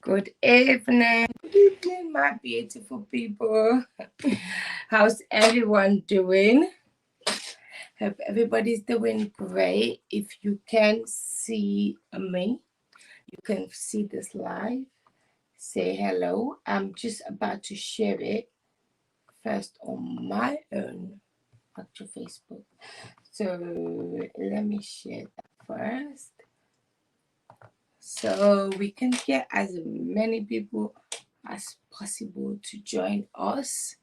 Good evening. Good evening, my beautiful people. How's everyone doing? Hope everybody's doing great. If you can see me, you can see this live. Say hello. I'm just about to share it first on my own actual Facebook. So let me share that first. So we can get as many people as possible to join us.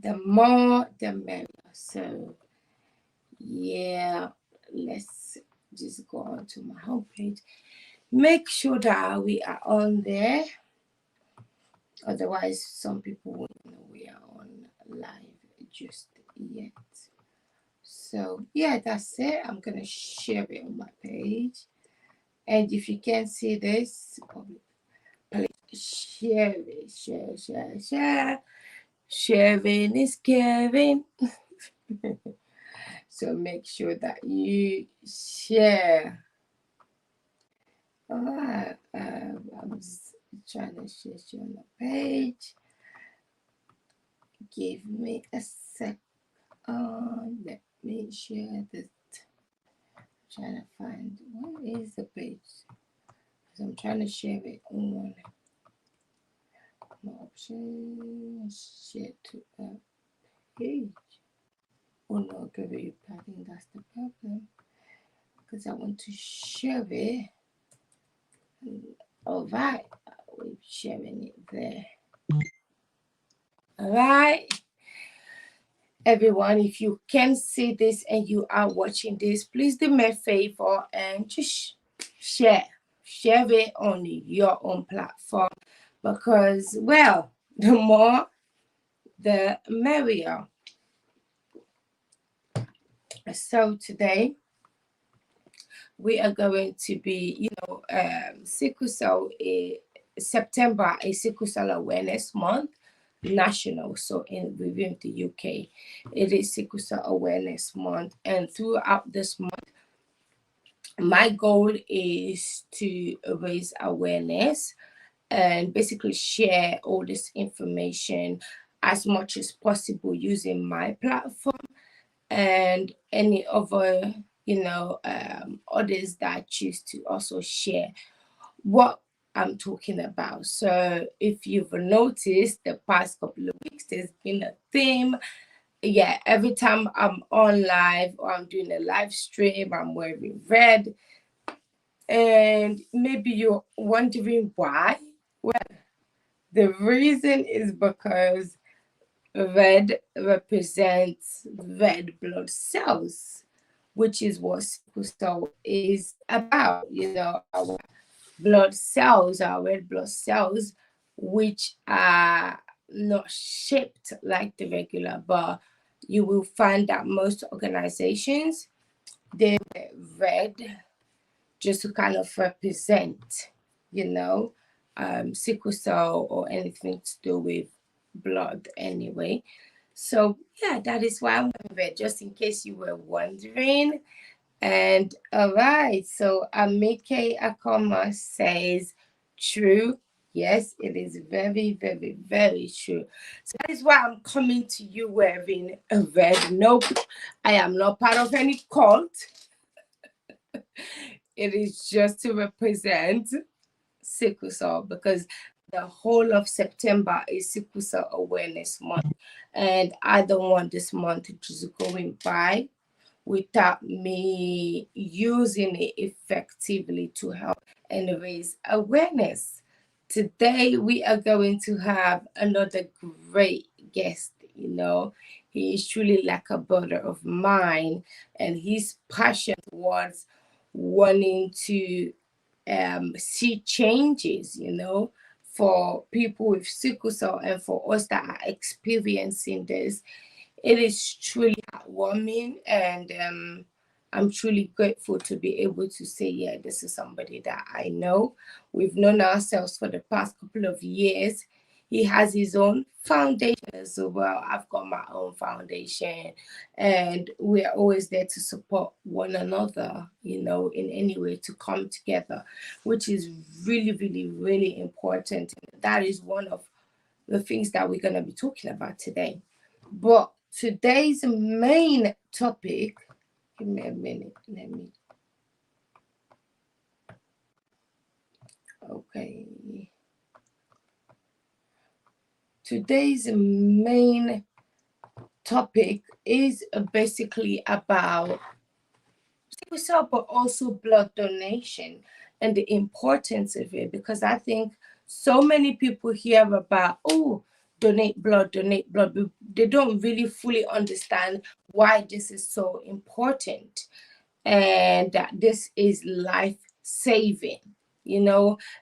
The more the merrier. So yeah, let's just go on to my homepage. Make sure that we are on there. Otherwise, some people won't know we are on live just yet. So yeah, that's it. I'm gonna share it on my page. And if you can see this, please share it. Share. Sharing is caring. So make sure that you share. Alright, I'm trying to share on the page. Give me a sec. Let me share this. Trying to find what is the page. Because I'm trying to share it on my options. Share to a page. Oh no, group. I think that's the problem. Because I want to share it. All right, we're sharing it there. All right, everyone, if you can see this and you are watching this, please do me a favor and just share it on your own platform, because, well, the more the merrier. So today we are going to be, sickle cell. September is Sickle Cell Awareness Month, national. So within the UK, it is Sickle Cell Awareness Month, and throughout this month, my goal is to raise awareness and basically share all this information as much as possible using my platform and any other others that choose to also share what I'm talking about. So if you've noticed, the past couple of weeks there's been a theme. Yeah, every time I'm on live or I'm doing a live stream, I'm wearing red. And maybe you're wondering why. Well, the reason is because red represents red blood cells, which is what sickle cell is about. Our blood cells, our red blood cells, which are not shaped like the regular, but you will find that most organizations, they're red just to kind of represent, sickle cell or anything to do with blood anyway. So yeah, that is why I'm wearing red, just in case you were wondering. And all right, so Amike Akoma says, true. Yes, it is very, very, very true. So that is why I'm coming to you wearing a red. Nope, I am not part of any cult. It is just to represent sickle cell, because the whole of September is Sickle Cell Awareness Month. And I don't want this month just going by without me using it effectively to help and raise awareness. Today, we are going to have another great guest. He is truly like a brother of mine, and his passion towards wanting to see changes, for people with sickle cell and for us that are experiencing this. It is truly heartwarming, and I'm truly grateful to be able to say, yeah, this is somebody that I know. We've known ourselves for the past couple of years. He has his own foundation as well. I've got my own foundation, and we're always there to support one another, in any way to come together, which is really, really, really important. That is one of the things that we're going to be talking about today. But today's main topic, give me a minute, okay. Today's main topic is basically about sickle cell, but also blood donation and the importance of it, because I think so many people hear about, oh, donate blood, but they don't really fully understand why this is so important, and that this is life saving.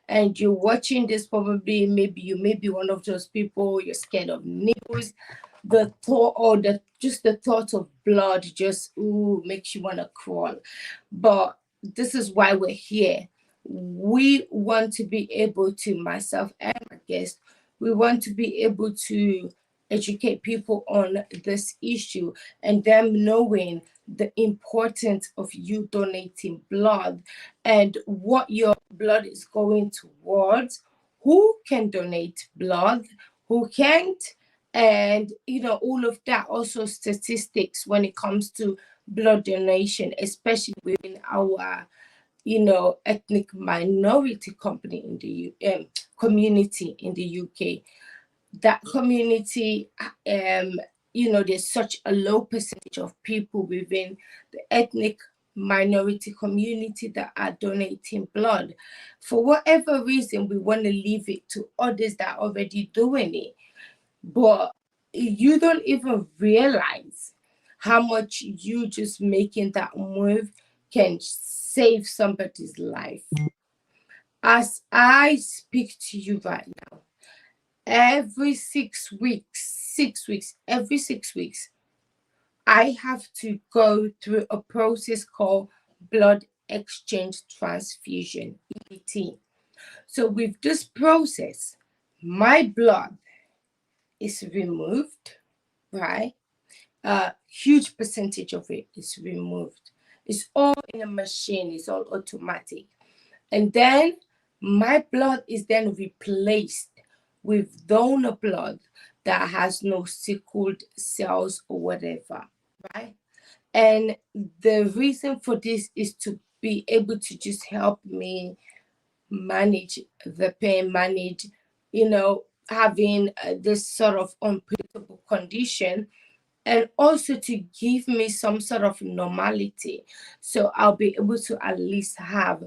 And you're watching this, probably maybe you may be one of those people, you're scared of needles. The thought, or the thought of blood just makes you want to crawl. But this is why we're here. We want to be able to, myself and my guest, we want to be able to educate people on this issue, and them knowing the importance of you donating blood and what your blood is going towards, who can donate blood, who can't, and all of that. Also statistics when it comes to blood donation, especially within our ethnic minority company in the community in the UK. That community, there's such a low percentage of people within the ethnic minority community that are donating blood. For whatever reason, we want to leave it to others that are already doing it. But you don't even realize how much you just making that move can save somebody's life. As I speak to you right now, every 6 weeks, every 6 weeks, I have to go through a process called blood exchange transfusion, ET. So with this process, my blood is removed, right? A huge percentage of it is removed. It's all in a machine, it's all automatic. And then my blood is then replaced with donor blood that has no sickled cells or whatever, right? And the reason for this is to be able to just help me manage the pain, manage, having this sort of unpredictable condition, and also to give me some sort of normality. So I'll be able to at least have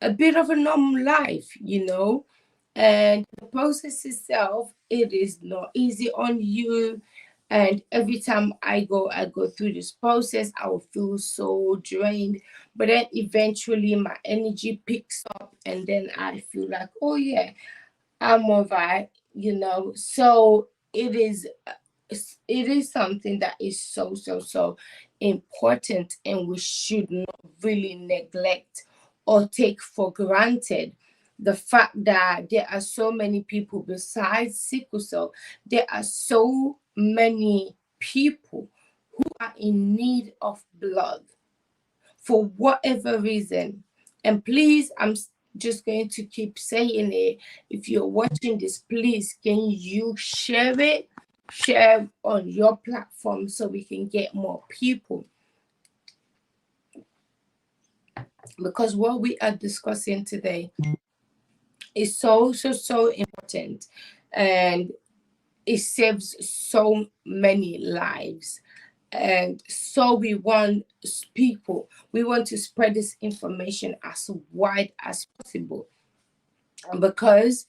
a bit of a normal life, And the process itself, it is not easy on you. And every time I go through this process, I will feel so drained. But then eventually my energy picks up, and then I feel like, oh yeah, I'm all right, So it is something that is so, so, so important, and we should not really neglect or take for granted the fact that there are so many people besides sickle cell. There are so many people who are in need of blood for whatever reason. And please, I'm just going to keep saying it. If you're watching this, please, can you share it? Share on your platform so we can get more people. Because what we are discussing today is so, so, so important, and it saves so many lives. And so we want to spread this information as wide as possible, because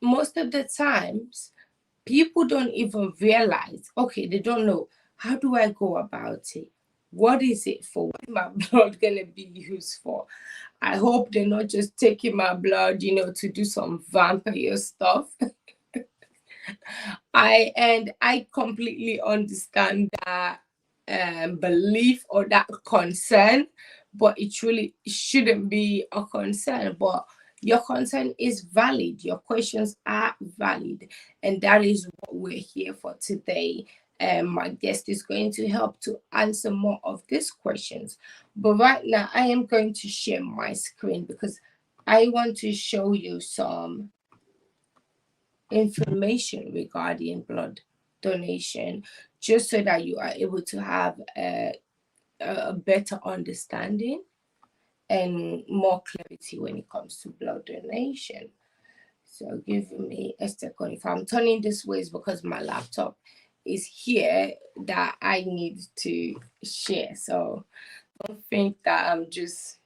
most of the times people don't even realize, okay, they don't know, how do I go about it? What is it for? What is my blood going to be used for? I hope they're not just taking my blood, to do some vampire stuff. I completely understand that belief or that concern, but it truly shouldn't be a concern. But Your concern is valid, your questions are valid, and that is what we're here for today. My guest is going to help to answer more of these questions. But right now, I am going to share my screen because I want to show you some information regarding blood donation, just so that you are able to have a better understanding and more clarity when it comes to blood donation. So give me a second. If I'm turning this way, it's because my laptop is here that I need to share. So don't think that I'm just,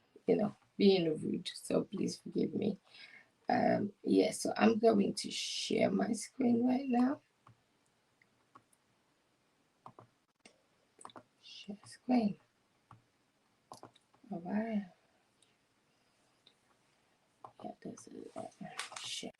being rude. So please forgive me. Yeah, so I'm going to share my screen right now. Share screen. All right. Yeah, this is share.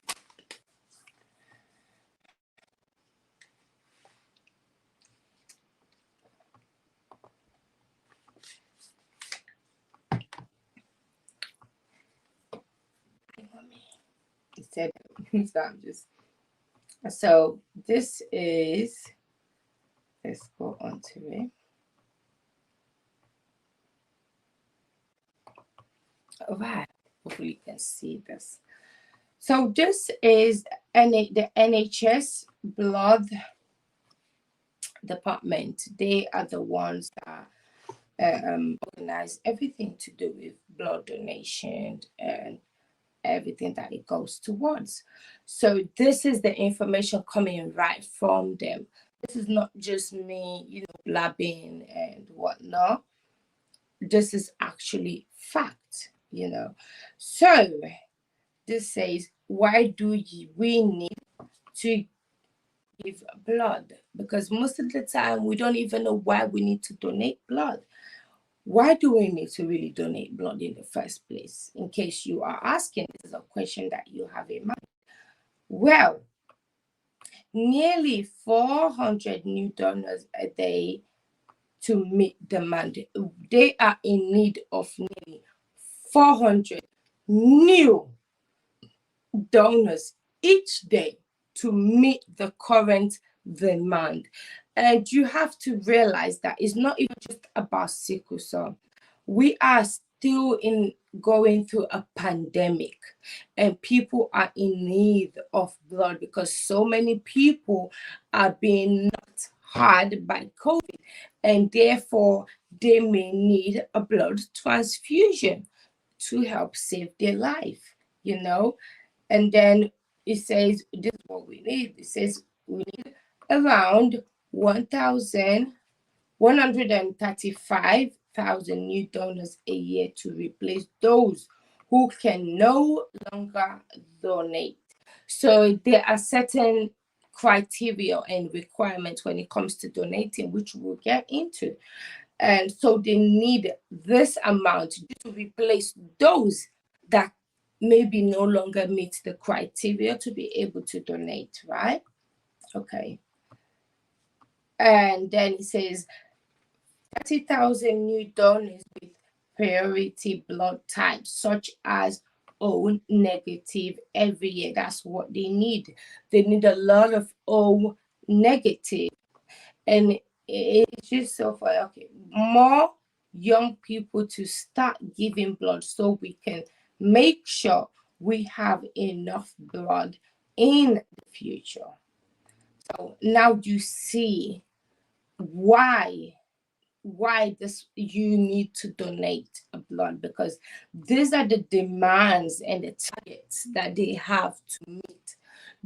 Said so I'm just so this is, let's go on to it. All right, hopefully you can see this. So this is the NHS Blood Department. They are the ones that organize everything to do with blood donation and everything that it goes towards. So this is the information coming right from them. This is not just me, blabbing and whatnot. This is actually fact. So this says, why do we need to give blood? Because most of the time we don't even know why we need to donate blood. Why do we need to really donate blood in the first place? In case you are asking, this is a question that you have in mind. Well, nearly 400 new donors a day to meet demand. They are in need of nearly 400 new donors each day to meet the current demand. And you have to realize that it's not even just about sickle cell. We are still going through a pandemic, and people are in need of blood because so many people are being knocked hard by COVID, and therefore they may need a blood transfusion to help save their life, And then it says, this is what we need. It says we need around 135,000 new donors a year to replace those who can no longer donate. So there are certain criteria and requirements when it comes to donating, which we'll get into. And so they need this amount to replace those that maybe no longer meet the criteria to be able to donate, right? Okay. And then it says 30,000 new donors with priority blood types, such as O negative every year. That's what they need. They need a lot of O negative. And it's just so funny. Okay, more young people to start giving blood so we can make sure we have enough blood in the future. So now you see why this you need to donate blood, because these are the demands and the targets that they have to meet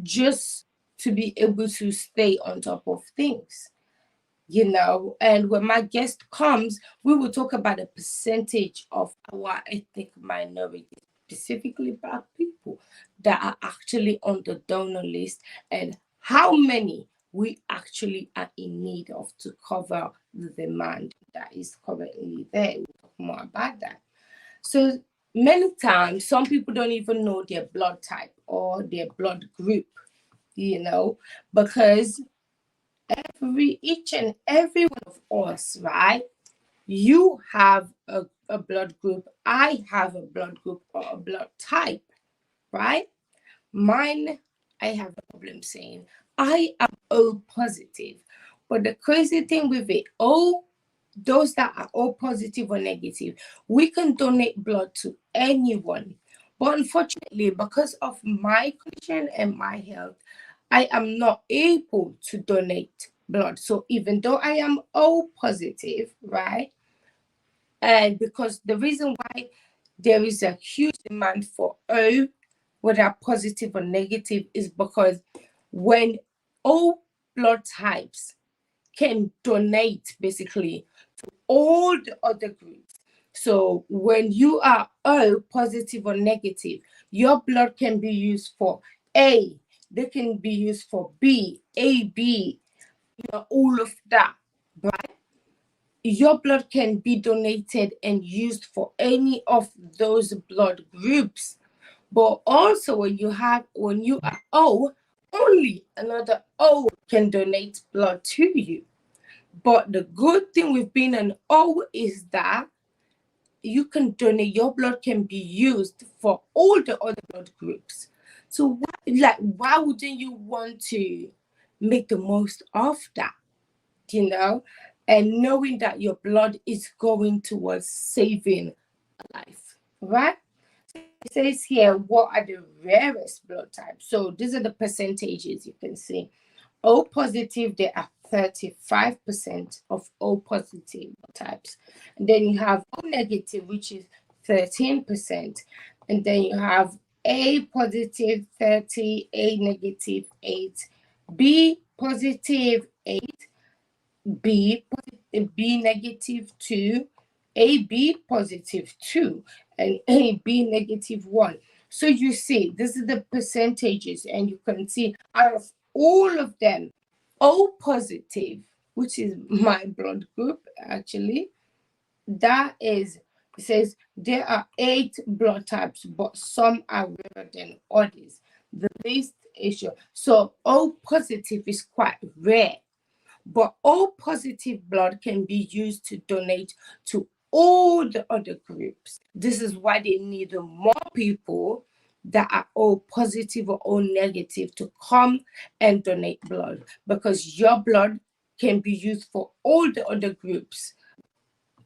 just to be able to stay on top of things. And when my guest comes, we will talk about the percentage of our ethnic minorities, specifically Black people, that are actually on the donor list, and how many we actually are in need of to cover the demand that is currently there. We'll talk more about that. So many times, some people don't even know their blood type or their blood group, because each and every one of us, right? You have a blood group, I have a blood group or a blood type. right? Mine, I have a problem saying I am O positive. But the crazy thing with it, those that are O positive or negative, we can donate blood to anyone. But unfortunately, because of my condition and my health, I am not able to donate blood. So even though I am O positive, right? And because the reason why there is a huge demand for O, whether positive or negative, is because when all blood types can donate basically to all the other groups. So when you are O positive or negative, your blood can be used for A, they can be used for B, AB, all of that, right? Your blood can be donated and used for any of those blood groups. But also when you are O, only another O can donate blood to you. But the good thing with being an O is that you can donate, your blood can be used for all the other blood groups. So why wouldn't you want to make the most of that? And knowing that your blood is going towards saving a life, right? It says here, what are the rarest blood types? So these are the percentages you can see. O positive, there are 35% of O positive blood types. And then you have O negative, which is 13%. And then you have A positive 30, A negative 8, B positive 8, B negative 2, AB positive 2, and AB negative 1. So you see, this is the percentages, and you can see out of all of them, O positive, which is my blood group actually, that is, it says there are 8 blood types, but some are rarer than others. The least issue. So O positive is quite rare. But O positive blood can be used to donate to all the other groups. This is why they need more people that are O positive or O negative to come and donate blood, because your blood can be used for all the other groups,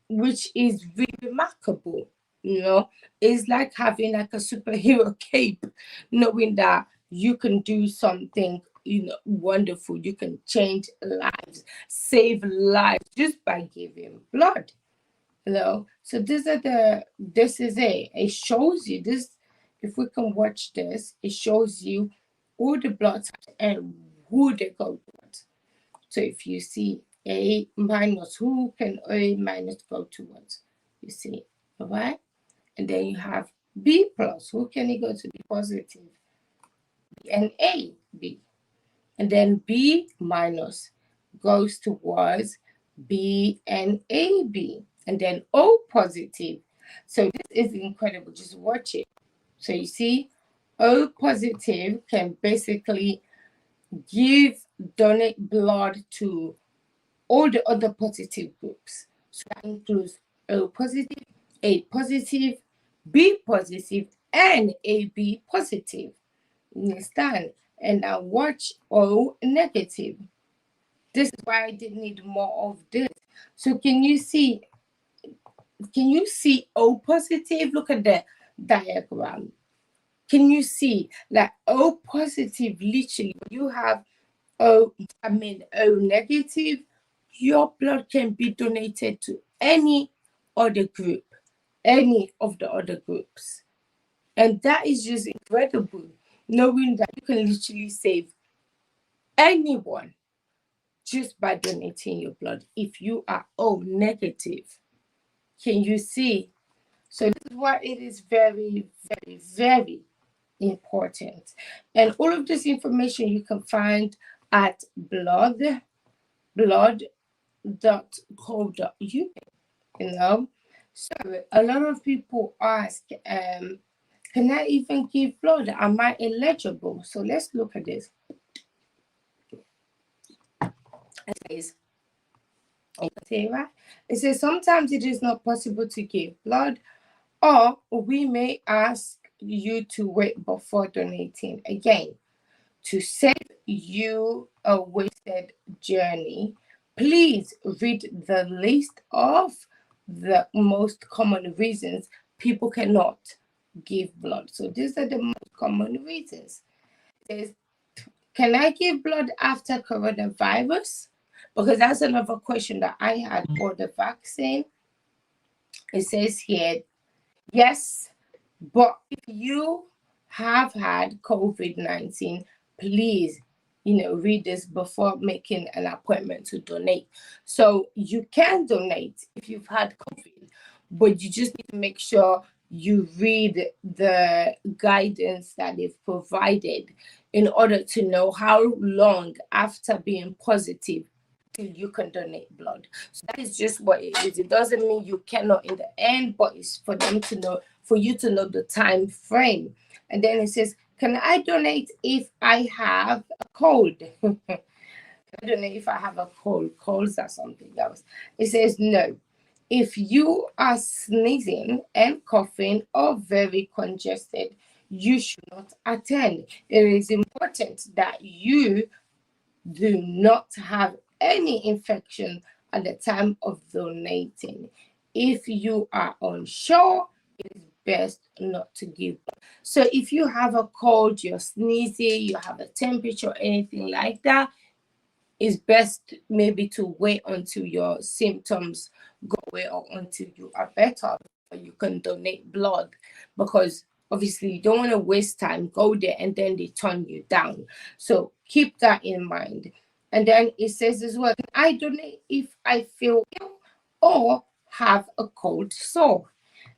which is really remarkable. It's like having like a superhero cape, knowing that you can do something wonderful. You can change lives, save lives just by giving blood. So this is it shows you this. If we can watch this, it shows you all the blood types and who they go towards. So if you see A minus, who can A minus go towards? You see, all right? And then you have B plus, who can it go to? B positive? B and A, B. And then B minus goes towards B and AB. And then O positive. So this is incredible. Just watch it. So you see, O positive can basically donate blood to all the other positive groups. So that includes O positive, A positive, B positive, and AB positive. Understand? And now watch O negative. This is why I did need more of this. So can you see O positive? Look at the diagram. Can you see that O positive, literally, you have O negative, your blood can be donated to any other group, any of the other groups. And that is just incredible, knowing that you can literally save anyone just by donating your blood if you are O negative. Can you see? So this is why it is very, very, very important. And all of this information you can find at blood.co.uk. So a lot of people ask, can I even give blood? Am I eligible? So let's look at this. It says sometimes it is not possible to give blood, or we may ask you to wait before donating. Again, to save you a wasted journey, please read the list of the most common reasons people cannot give blood. So these are the most common reasons. Is, can I give blood after coronavirus? Because that's another question that I had for the vaccine. It says here, yes, but if you have had COVID-19, please, read this before making an appointment to donate. So you can donate if you've had COVID, but you just need to make sure you read the guidance that they've provided in order to know how long after being positive till you can donate blood. So that is just what it is. It doesn't mean you cannot in the end, but it's for them to know, for you to know the time frame. And then it says, can I donate if I have a cold? I don't know if I have a cold. Colds are something else. It says no. If you are sneezing and coughing or very congested, you should not attend. It is important that you do not have any infection at the time of donating. If you are unsure, it is best not to give. So if you have a cold, you're sneezing, you have a temperature, anything like that, it's best maybe to wait until your symptoms go away or until you are better before you can donate blood, because obviously you don't want to waste time, go there and then they turn you down. So keep that in mind. And then it says as well, can I donate if I feel ill or have a cold sore?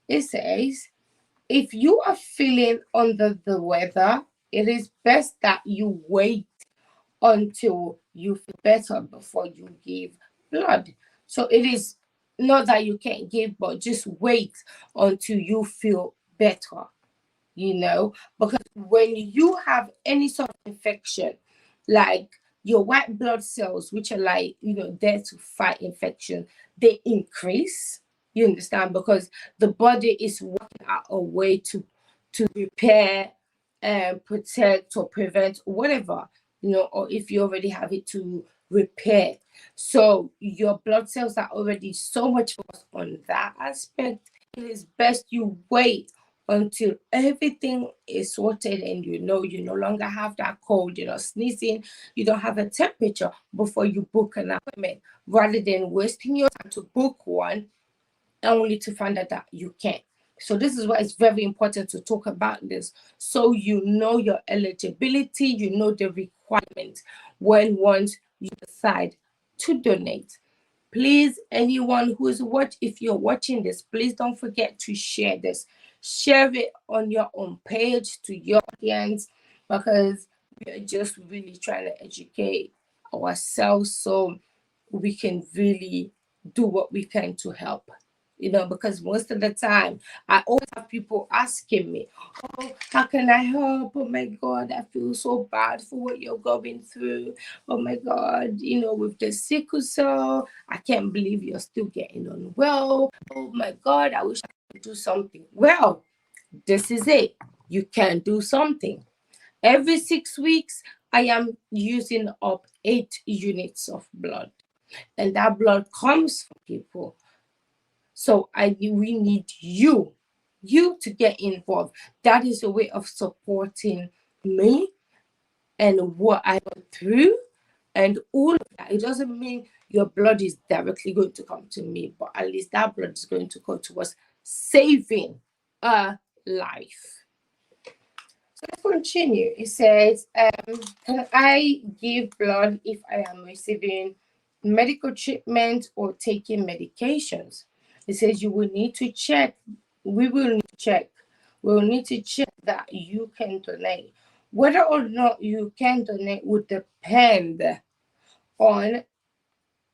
It says, if you are feeling under the weather, it is best that you wait until you feel better before you give blood. So it is not that you can't give, but just wait until you feel better, because when you have any sort of infection, like your white blood cells, which are like, there to fight infection, they increase. You understand? Because the body is working out a way to repair and protect or prevent whatever, or if you already have it, to repair. So your blood cells are already so much focused on that aspect. It is best you wait until everything is sorted and you no longer have that cold, you're not sneezing, you don't have a temperature before you book an appointment, rather than wasting your time to book one only to find out that you can't. So this is why it's very important to talk about this, so you know your eligibility, you know the requirements when once you decide to donate. Please, anyone who is if you're watching this, please don't forget to share this. Share it on your own page to your audience, because we are just really trying to educate ourselves so we can really do what we can to help. Because most of the time I always have people asking me, oh, how can I help? Oh my God, I feel so bad for what you're going through. Oh my God, with the sickle cell, I can't believe you're still getting on well. Oh my God, I wish I could do something. Well, this is it. You can do something. Every 6 weeks, I am using up 8 units of blood, and that blood comes from people. So we need you to get involved. That is a way of supporting me and what I went through and all of that. It doesn't mean your blood is directly going to come to me, but at least that blood is going to go towards saving a life. So let's continue. It says, can I give blood if I am receiving medical treatment or taking medications? It says you will need to check. We will need to check. We will need to check that you can donate. Whether or not you can donate would depend on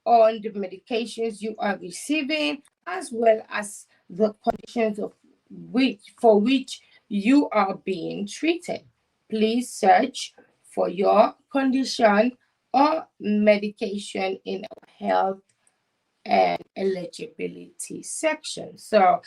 the medications you are receiving, as well as the conditions for which you are being treated. Please search for your condition or medication in our health and eligibility section. So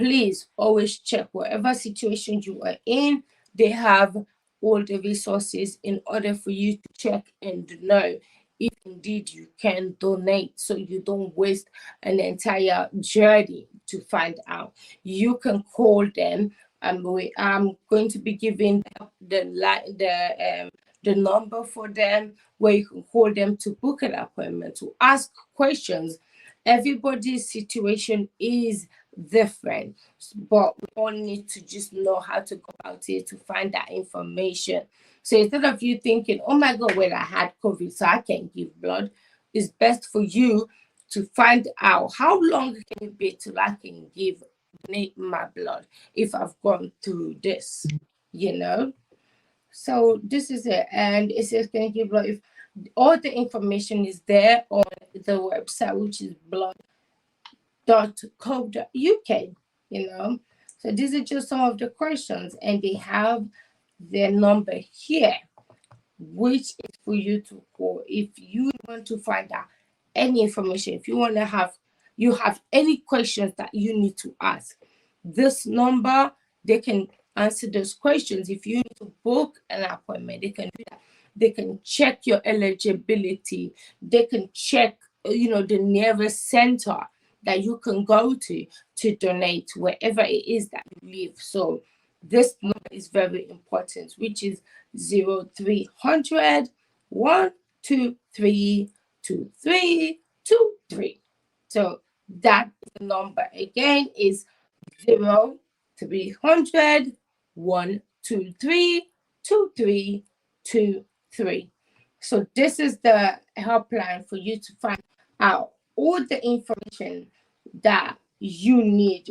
please always check whatever situation you are in. They have all the resources in order for you to check and know if indeed you can donate, so you don't waste an entire journey to find out. You can call them. I'm going to be giving the number for them, where you can call them to book an appointment, to ask questions. Everybody's situation is different, but we all need to just know how to go about it to find that information. So instead of you thinking, oh my God, well, I had COVID, so I can't give blood, it's best for you to find out how long can it be till I can donate my blood if I've gone through this, you know. So this is it, and it says can you give blood. If all the information is there on the website, which is blood.co.uk, you know. So these are just some of the questions, and they have their number here, which is for you to call if you want to find out any information. If you want to have any questions that you need to ask, this number, they can answer those questions. If you need to book an appointment, they can do that. They can check your eligibility. They can check, the nearest center that you can go to donate wherever it is that you live. So this number is very important, which is 0300 123 2323. So that number again is 0300 123 2323. So this is the helpline for you to find out all the information that you need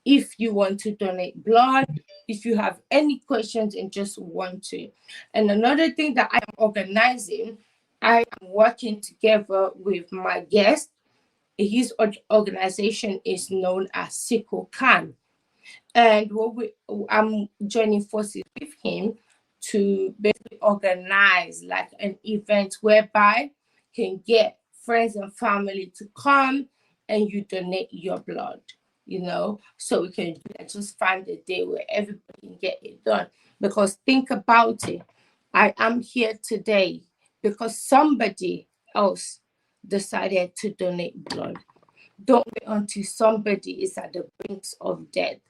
if you want to donate blood, if you have any questions and just want to. And another thing that I am organizing, I am working together with my guest. His organization is known as Sicklekan. And I'm joining forces with him to basically organize like an event whereby can get friends and family to come and you donate your blood, so we can just find a day where everybody can get it done. Because think about it, I am here today because somebody else decided to donate blood. Don't wait until somebody is at the brink of death.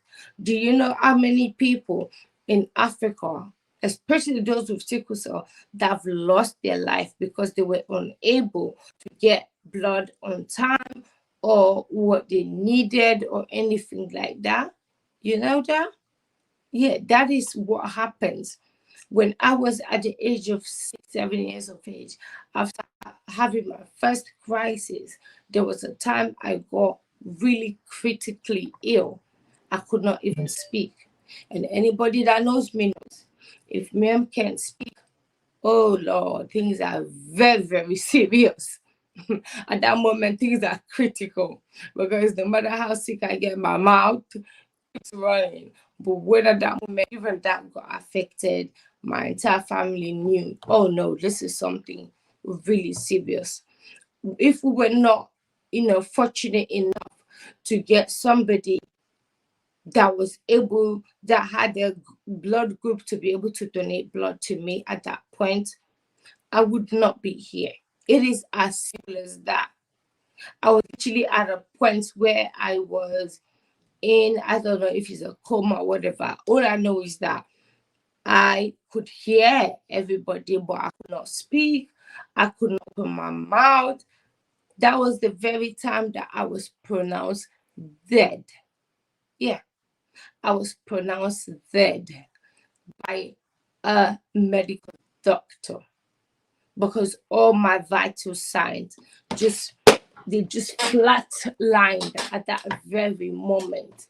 Do you know how many people in Africa, especially those with sickle cell, that have lost their life because they were unable to get blood on time or what they needed or anything like that? You know that? Yeah, that is what happens. When I was at the age of 6, 7 years of age, after having my first crisis, there was a time I got really critically ill. I could not even speak. And anybody that knows me knows, if ma'am can't speak, oh Lord, things are very, very serious. At that moment, things are critical because no matter how sick I get, my mouth it's running. But when at that moment, even that got affected, my entire family knew, oh no, this is something really serious. If we were not, fortunate enough to get somebody that had a blood group to be able to donate blood to me at that point, I would not be here. It is as simple as that. I was actually at a point where I was I don't know if it's a coma or whatever. All I know is that I could hear everybody, but I could not speak. I could not open my mouth. That was the very time that I was pronounced dead. Yeah, I was pronounced dead by a medical doctor because all my vital signs just flatlined at that very moment,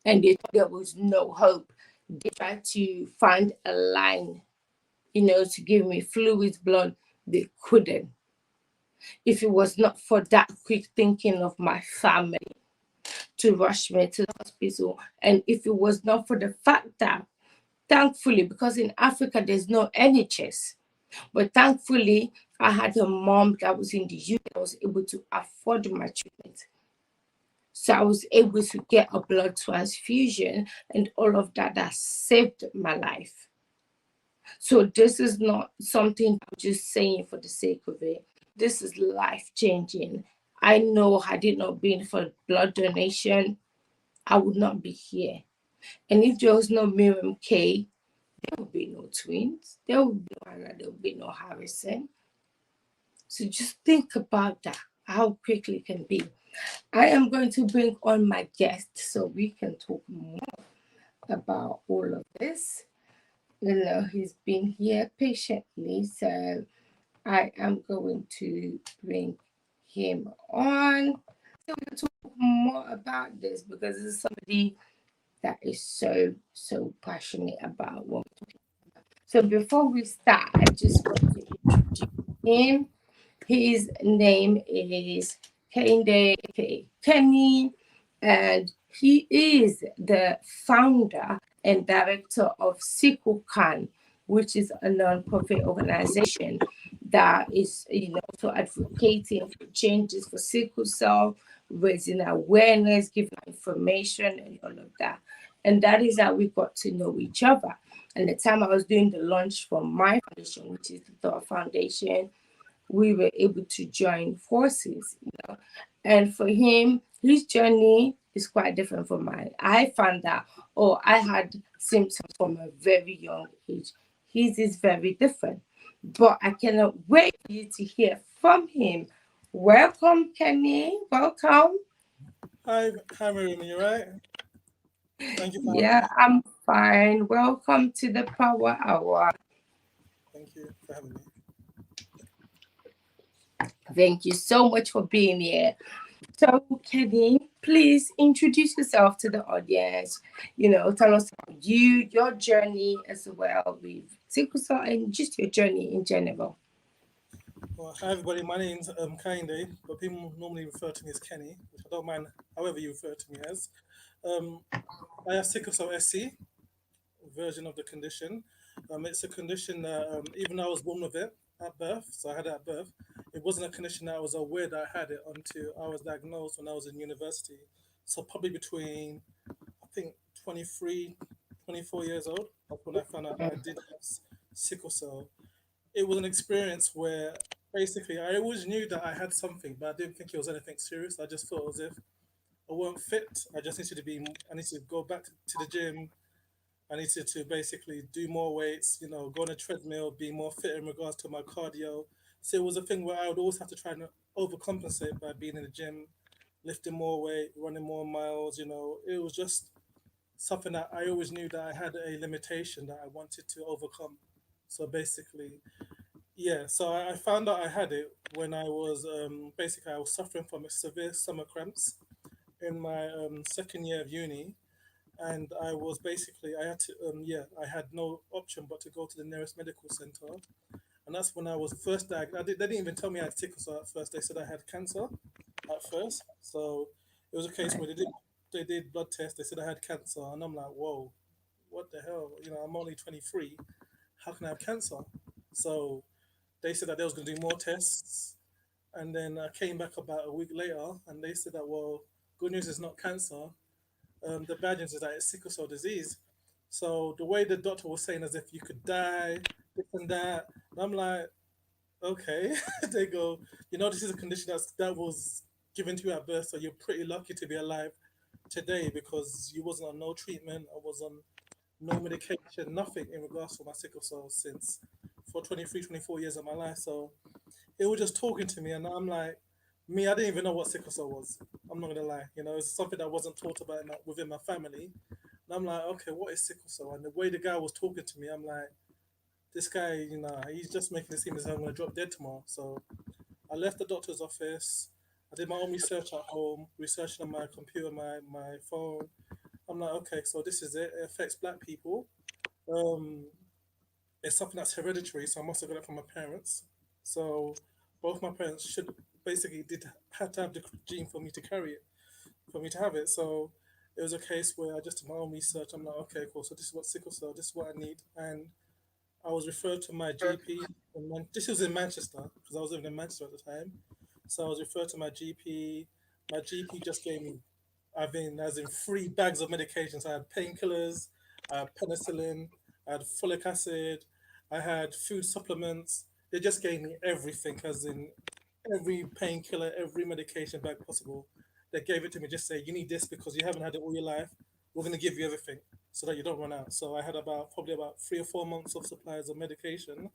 and they thought there was no hope. They tried to find a line, to give me fluids, blood. They couldn't. If it was not for that quick thinking of my family to rush me to the hospital, and if it was not for the fact that, thankfully, because in Africa there's no NHS, but thankfully I had a mom that was in the UK that was able to afford my treatment. So I was able to get a blood transfusion and all of that. That saved my life. So this is not something I'm just saying for the sake of it. This is life changing. I know had it not been for blood donation, I would not be here. And if there was no Miriam K, there would be no twins. There would be no Hannah, there would be no Harrison. So just think about that, how quickly it can be. I am going to bring on my guest so we can talk more about all of this. He's been here patiently, so I am going to bring him on so we can talk more about this because this is somebody that is so passionate about what. So before we start, I just want to introduce him. His name is Kende Kenny, and he is the founder and director of Sicklekan, which is a non-profit organization that is, also advocating for changes for sickle cell, raising awareness, giving information, and all of that. And that is how we got to know each other. And the time I was doing the launch for my foundation, which is the Thought Foundation, we were able to join forces. And for him, his journey is quite different from mine. I found that, I had symptoms from a very young age. His is very different. But I cannot wait for you to hear from him. Welcome, Kenny. Welcome. Hi, Miriam, you right? Thank you for having Yeah, me. I'm fine. Welcome to the Power Hour. Thank you for having me. Thank you so much for being here. So, Kenny, please introduce yourself to the audience. Tell us about you, your journey as well with sickle cell, and just your journey in general. Well, hi everybody. My name's Kainde, but people normally refer to me as Kenny, which I don't mind. However you refer to me as. Um, I have sickle cell SC version of the condition. It's a condition that even though I was born with it at birth, so I had it at birth. It wasn't a condition that I was aware that I had it until I was diagnosed when I was in university. So probably between I think 23, 24 years old. That's when I found out that I did have sickle cell. It was an experience where basically I always knew that I had something, but I didn't think it was anything serious. I just felt as if I weren't fit. I just needed to be, I needed to go back to the gym. I needed to basically do more weights, go on a treadmill, be more fit in regards to my cardio. So it was a thing where I would always have to try and overcompensate by being in the gym, lifting more weight, running more miles. It was just something that I always knew that I had a limitation that I wanted to overcome. So basically, yeah. So I found out I had it when I was basically I was suffering from severe summer cramps in my second year of uni, and I was basically I had to yeah I had no option but to go to the nearest medical center, and that's when I was first diagnosed. They didn't even tell me I had sickle cell at first. They said I had cancer at first. So it was a case where they did blood tests. They said I had cancer, and I'm like, whoa, what the hell? I'm only 23. How can I have cancer? So they said that they was going to do more tests, and then I came back about a week later, and they said that, well, good news is not cancer. The bad news is that it's sickle cell disease. So the way the doctor was saying as if you could die, this and that, and I'm like, okay. They go, this is a condition that was given to you at birth, so you're pretty lucky to be alive today because you wasn't on no treatment. I was on no medication, nothing in regards to my sickle cell since for 23, 24 years of my life. So it was just talking to me, and I'm like, me, I didn't even know what sickle cell was. I'm not gonna lie, it's something that wasn't taught about within my family. And I'm like, okay, what is sickle cell? And the way the guy was talking to me, I'm like, this guy, he's just making it seem as if I'm gonna drop dead tomorrow. So I left the doctor's office. I did my own research at home, researching on my computer, my phone. I'm like, okay, so this is it. It affects black people. Um, it's something that's hereditary, so I must have got it from my parents. So both my parents should basically did had to have the gene for me to carry it, for me to have it. So it was a case where I just did my own research. I'm like, okay, cool. So this is what sickle cell. This is what I need, and I was referred to my GP. This was in Manchester because I was living in Manchester at the time. So I was referred to my GP. My GP just gave me as in 3 bags of medications. I had painkillers, I had penicillin, I had folic acid, I had food supplements. They just gave me everything, as in every painkiller, every medication bag possible. They gave it to me, just say, you need this because you haven't had it all your life. We're going to give you everything so that you don't run out. So I had probably about 3 or 4 months of supplies of medication.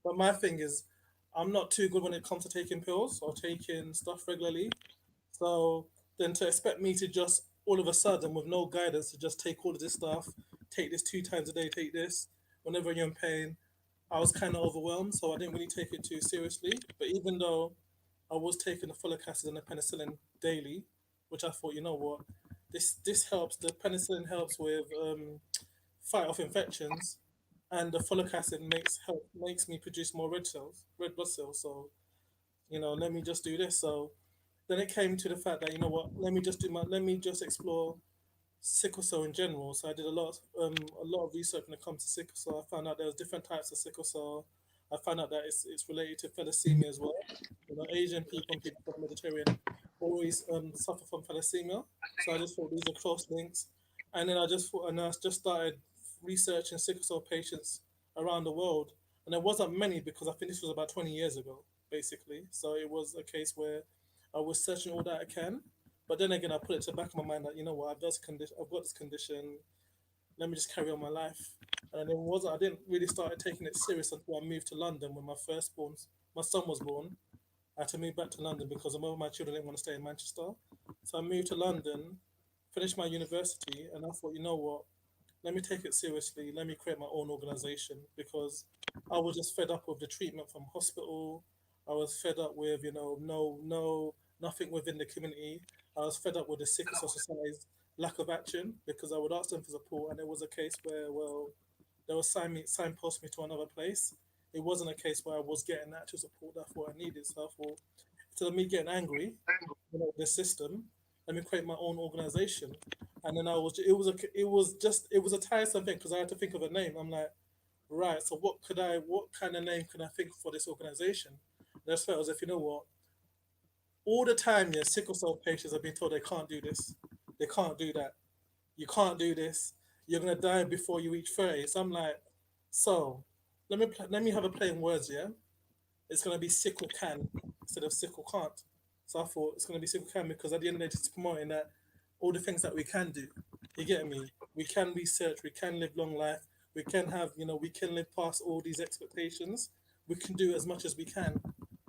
But my thing is, I'm not too good when it comes to taking pills or taking stuff regularly. So then to expect me to just all of a sudden, with no guidance, to just take all of this stuff, take this 2 times a day, take this whenever you're in pain, I was kind of overwhelmed. So I didn't really take it too seriously. But even though I was taking the folic acid and the penicillin daily, which I thought, you know what, this helps. The penicillin helps with fight off infections, and the folic acid makes me produce more red blood cells. So let me just do this. So then it came to the fact that, let me just explore sickle cell in general. So I did a lot of research when it comes to sickle cell. I found out there was different types of sickle cell. I found out that it's related to thalassemia as well. Asian people and people from the Mediterranean always suffer from thalassemia. So I just thought these are close links, and then I just started researching sickle cell patients around the world, and there wasn't many because I think this was about 20 years ago, basically. So it was a case where I was searching all that I can, but then again, I put it to the back of my mind that, I've got this condition. Let me just carry on my life. And it wasn't. I didn't really start taking it serious until I moved to London when my son was born. I had to move back to London because some of my children didn't want to stay in Manchester. So I moved to London, finished my university, and I thought, you know what? Let me take it seriously. Let me create my own organization because I was just fed up with the treatment from hospital. I was fed up with, nothing within the community. I was fed up with the Sickle Cell Society's lack of action because I would ask them for support, and it was a case where, well, they would signpost me to another place. It wasn't a case where I was getting actual support that I thought I needed. So I thought, instead of me getting angry, the system, let me create my own organization. And then it was a tiresome thing because I had to think of a name. I'm like, right, so what kind of name can I think for this organization? And I just felt as if, all the time, yeah, sickle cell patients have been told they can't do this, they can't do that, you can't do this, you're gonna die before you reach 30. So I'm like, so let me have a play in words, yeah. It's gonna be sickle can instead of sickle can't. So I thought it's gonna be sickle can because at the end of the day, it's promoting that all the things that we can do. You get me? We can research, we can live long life, we can have, we can live past all these expectations. We can do as much as we can,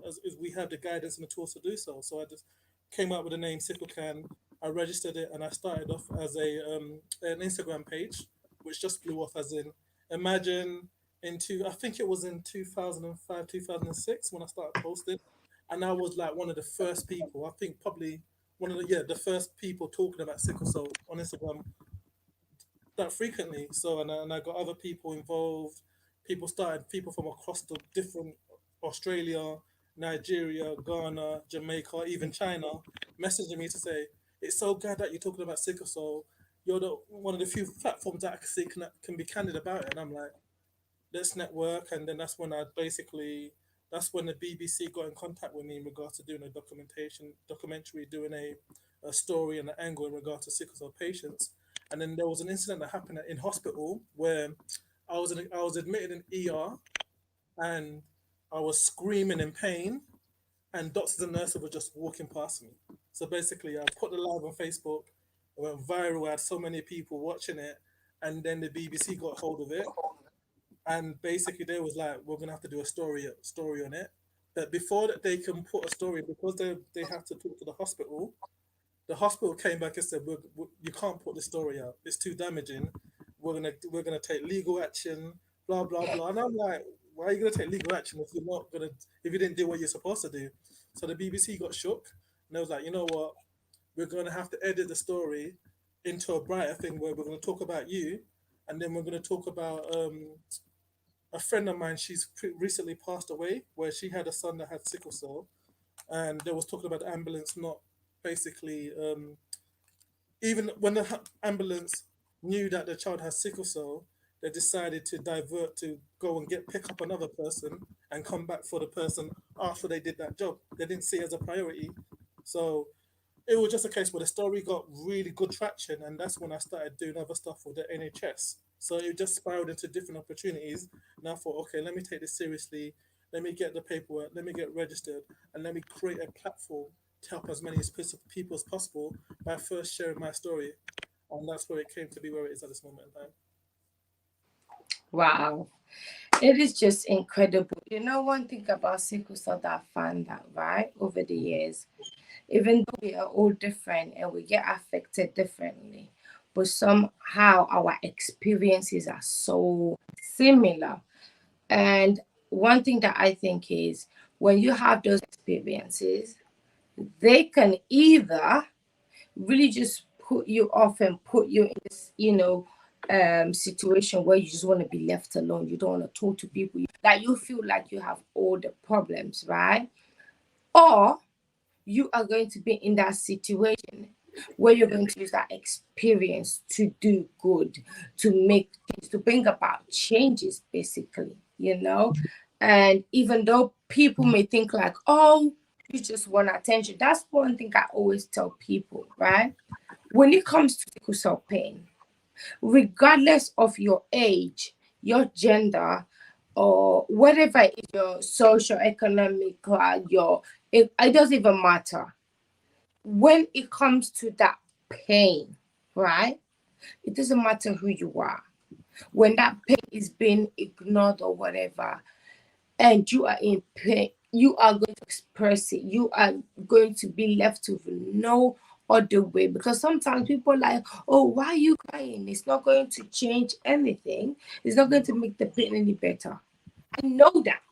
as we have the guidance and the tools to do so. So I just came up with the name Sicklekan. I registered it and I started off as an Instagram page, which just blew off. As in, imagine I think it was in 2005, 2006 when I started posting, and I was like one of the first people. I think probably one of the first people talking about sickle cell on Instagram that frequently. So and I got other people involved. People from across the different Australia, Nigeria, Ghana, Jamaica, even China, messaging me to say, "It's so glad that you're talking about sickle cell. You're the one of the few platforms that I can see can be candid about it." And I'm like, let's network. And then that's when the BBC got in contact with me in regards to doing a documentary, doing a story and an angle in regards to sickle cell patients. And then there was an incident that happened in hospital where I was admitted in ER, and I was screaming in pain, and doctors and nurses were just walking past me. So basically, I put the live on Facebook, it went viral. I had so many people watching it, and then the BBC got hold of it, and basically they was like, we're gonna have to do a story on it. But before that they can put a story, because they have to talk to the hospital. The hospital came back and said, you can't put the story out. It's too damaging. We're gonna take legal action. Blah blah blah. And I'm like, why are you gonna take legal action if you didn't do what you're supposed to do? So the BBC got shook, and they was like, you know what? We're gonna have to edit the story into a brighter thing where we're gonna talk about you, and then we're gonna talk about a friend of mine. She's recently passed away, where she had a son that had sickle cell, and they was talking about the ambulance not basically even when the ambulance knew that the child has sickle cell, they decided to divert to go and pick up another person and come back for the person after they did that job. They didn't see it as a priority. So it was just a case where the story got really good traction, and that's when I started doing other stuff for the NHS. So it just spiraled into different opportunities. And I thought, okay, let me take this seriously. Let me get the paperwork. Let me get registered, and let me create a platform to help as many people as possible by first sharing my story. And that's where it came to be where it is at this moment in time. Wow. It is just incredible. You know, one thing about sickle cell that I found out, right, over the years, even though we are all different and we get affected differently, but somehow our experiences are so similar. And one thing that I think is when you have those experiences, they can either really just put you off and put you in this, situation where you just want to be left alone. You don't want to talk to people. That you feel like you have all the problems, right? Or you are going to be in that situation where you're going to use that experience to do good, to make things, to bring about changes, basically, And even though people may think like, oh, you just want attention, that's one thing I always tell people, right? When it comes to sickle cell pain, regardless of your age, your gender, or whatever is your social economic class, it doesn't even matter. When it comes to that pain, right? It doesn't matter who you are. When that pain is being ignored or whatever, and you are in pain, you are going to express it. You are going to be left with no other way, because sometimes people are like, oh, why are you crying? It's not going to change anything. It's not going to make the pain any better. I know that.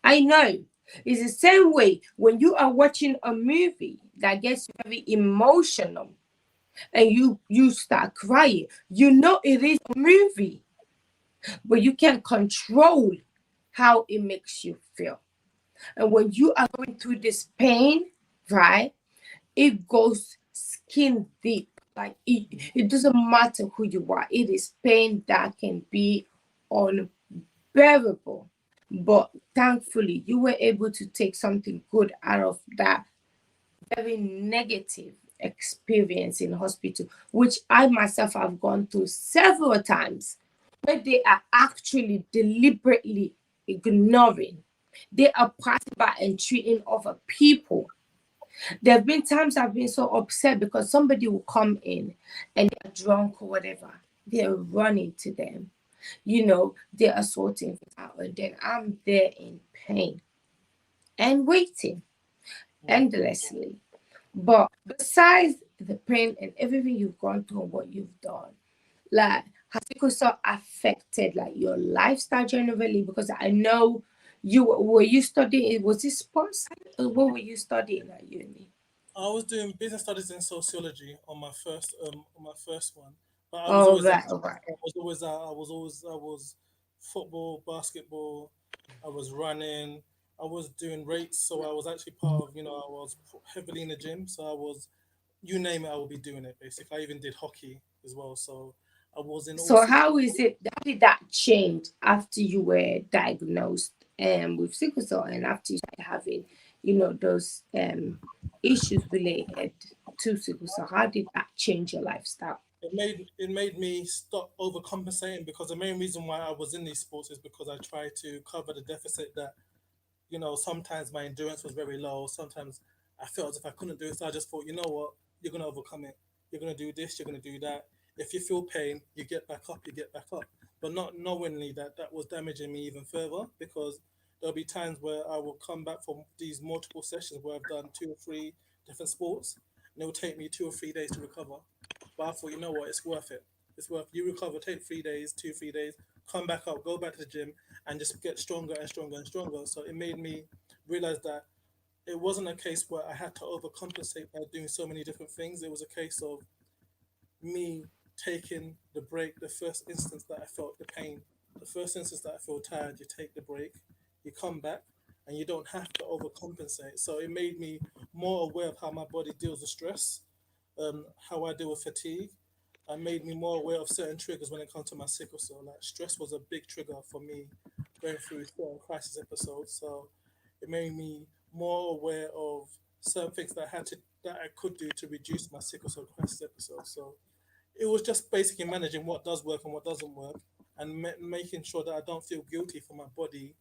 I know. It's the same way when you are watching a movie that gets very emotional and you start crying. You know it is a movie, but you can control how it makes you feel. And when you are going through this pain, right, it goes skin deep. Like it doesn't matter who you are. It is pain that can be unbearable. But thankfully, you were able to take something good out of that very negative experience in hospital, which I myself have gone through several times, where they are actually deliberately ignoring. They are passing by and treating other people. There have been times I've been so upset because somebody will come in and they're drunk or whatever. They're running to them. They are sorting things out. And then I'm there in pain and waiting Mm. endlessly. But besides the pain and everything you've gone through and what you've done, like, has it also affected like your lifestyle generally? Because I know you studying, was it sports science, or what were you studying at uni? I was doing business studies and sociology on my first one, but I was Oh, always out. right, all right. I was always out. I was football, basketball. I was running. I was doing rates, so I was actually part of. I was heavily in the gym, so I was, you name it, I would be doing it. Basically, I even did hockey as well. So I was in all So sorts. how did that change after you were diagnosed with sickle cell, and after you started having, those issues related to sickle cell? How did that change your lifestyle? It made me stop overcompensating, because the main reason why I was in these sports is because I tried to cover the deficit that, sometimes my endurance was very low. Sometimes I felt as if I couldn't do it. So I just thought, you know what, you're gonna overcome it. You're gonna do this. You're gonna do that. If you feel pain, you get back up. You get back up. But not knowingly that that was damaging me even further, because there'll be times where I will come back from these multiple sessions where I've done 2 or 3 different sports, and it will take me 2 or 3 days to recover. But I thought, you know what, it's worth it. It's worth, you recover, take 3 days, 2, 3 days, come back up, go back to the gym, and just get stronger and stronger and stronger. So it made me realize that it wasn't a case where I had to overcompensate by doing so many different things. It was a case of me taking the break the first instance that I felt the pain. The first instance that I feel tired, you take the break, you come back, and you don't have to overcompensate. So it made me more aware of how my body deals with stress, how I deal with fatigue. And made me more aware of certain triggers when it comes to my sickle cell. Like stress was a big trigger for me going through certain crisis episodes. So it made me more aware of certain things that that I could do to reduce my sickle cell crisis episodes. So it was just basically managing what does work and what doesn't work, and making sure that I don't feel guilty for my body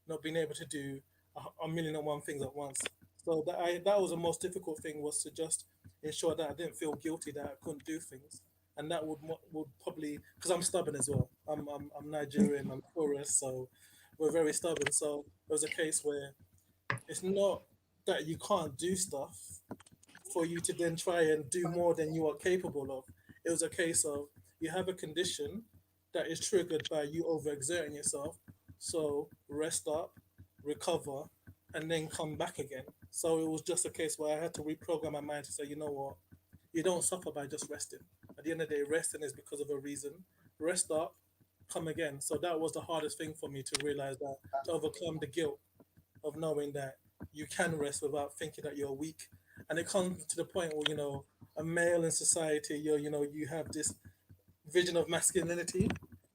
not being able to do a million and one things at once. So that was the most difficult thing, was to just ensure that I didn't feel guilty that I couldn't do things, and that would probably, because I'm stubborn as well. I'm Nigerian, I'm Taurus, so we're very stubborn. So there was a case where it's not that you can't do stuff for you to then try and do more than you are capable of. It was a case of, you have a condition that is triggered by you overexerting yourself. So rest up, recover, and then come back again. So it was just a case where I had to reprogram my mind to say, you know what, you don't suffer by just resting. At the end of the day, resting is because of a reason. Rest up, come again. So that was the hardest thing for me to realize, that to overcome the guilt of knowing that you can rest without thinking that you're weak. And it comes to the point where, a male in society, you have this vision of masculinity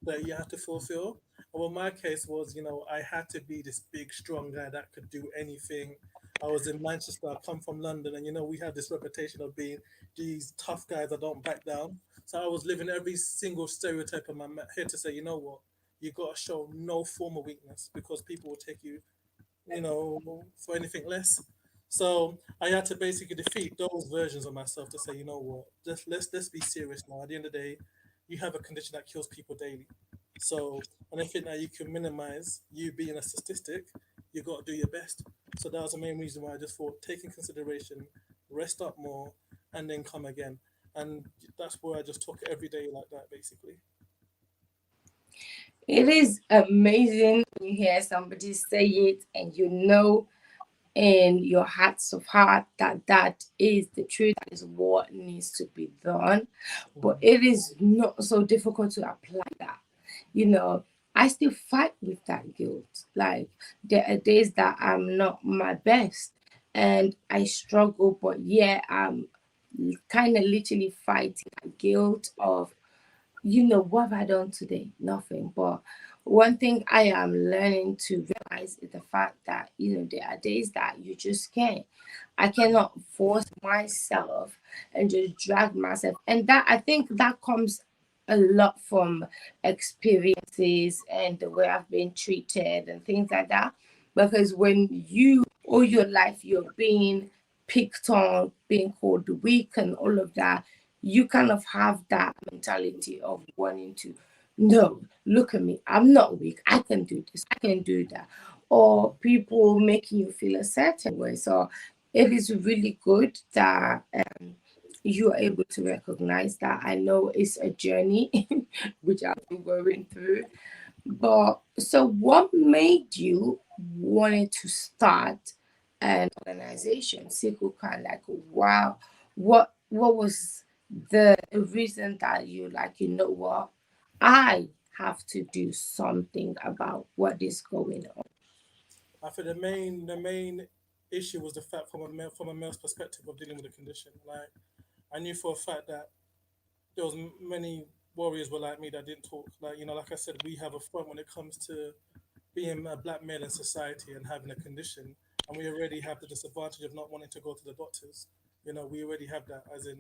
that you have to fulfill. Well, my case was, I had to be this big, strong guy that could do anything. I was in Manchester, I come from London, and we have this reputation of being these tough guys that don't back down. So I was living every single stereotype in my head to say, you know what, you got to show no form of weakness, because people will take you, for anything less. So I had to basically defeat those versions of myself to say, you know what, just let's be serious now. At the end of the day, you have a condition that kills people daily. So anything that you can minimize you being a statistic, you got to do your best. So that was the main reason why I just thought, take in consideration, rest up more, and then come again. And that's where I just took it every day like that, basically. It is amazing when you hear somebody say it and you know in your hearts of heart that that is the truth, that is what needs to be done. But Mm. it is not so difficult to apply that. You know, I still fight with that guilt. Like, there are days that I'm not my best and I struggle, but yeah, I'm kind of literally fighting that guilt of, what have I done today? Nothing. But one thing I am learning to realize is the fact that, there are days that you just can't. I cannot force myself and just drag myself. And that, I think that comes a lot from experiences and the way I've been treated and things like that. Because when you, all your life, you're being picked on, being called weak and all of that, you kind of have that mentality of wanting to, no, look at me, I'm not weak, I can do this, I can do that. Or people making you feel a certain way. So it is really good that you are able to recognize that. I know it's a journey, which I've been going through. But so, what made you wanted to start an organization, Sicklekan? Like, wow, what was the reason that you like? You know what, I have to do something about what is going on. I think the main issue was the fact, from a male's perspective of dealing with the condition. Like, I knew for a fact that there was many warriors were like me that didn't talk. Like, like I said, we have a front when it comes to being a black male in society and having a condition, and we already have the disadvantage of not wanting to go to the doctors. We already have that. As in,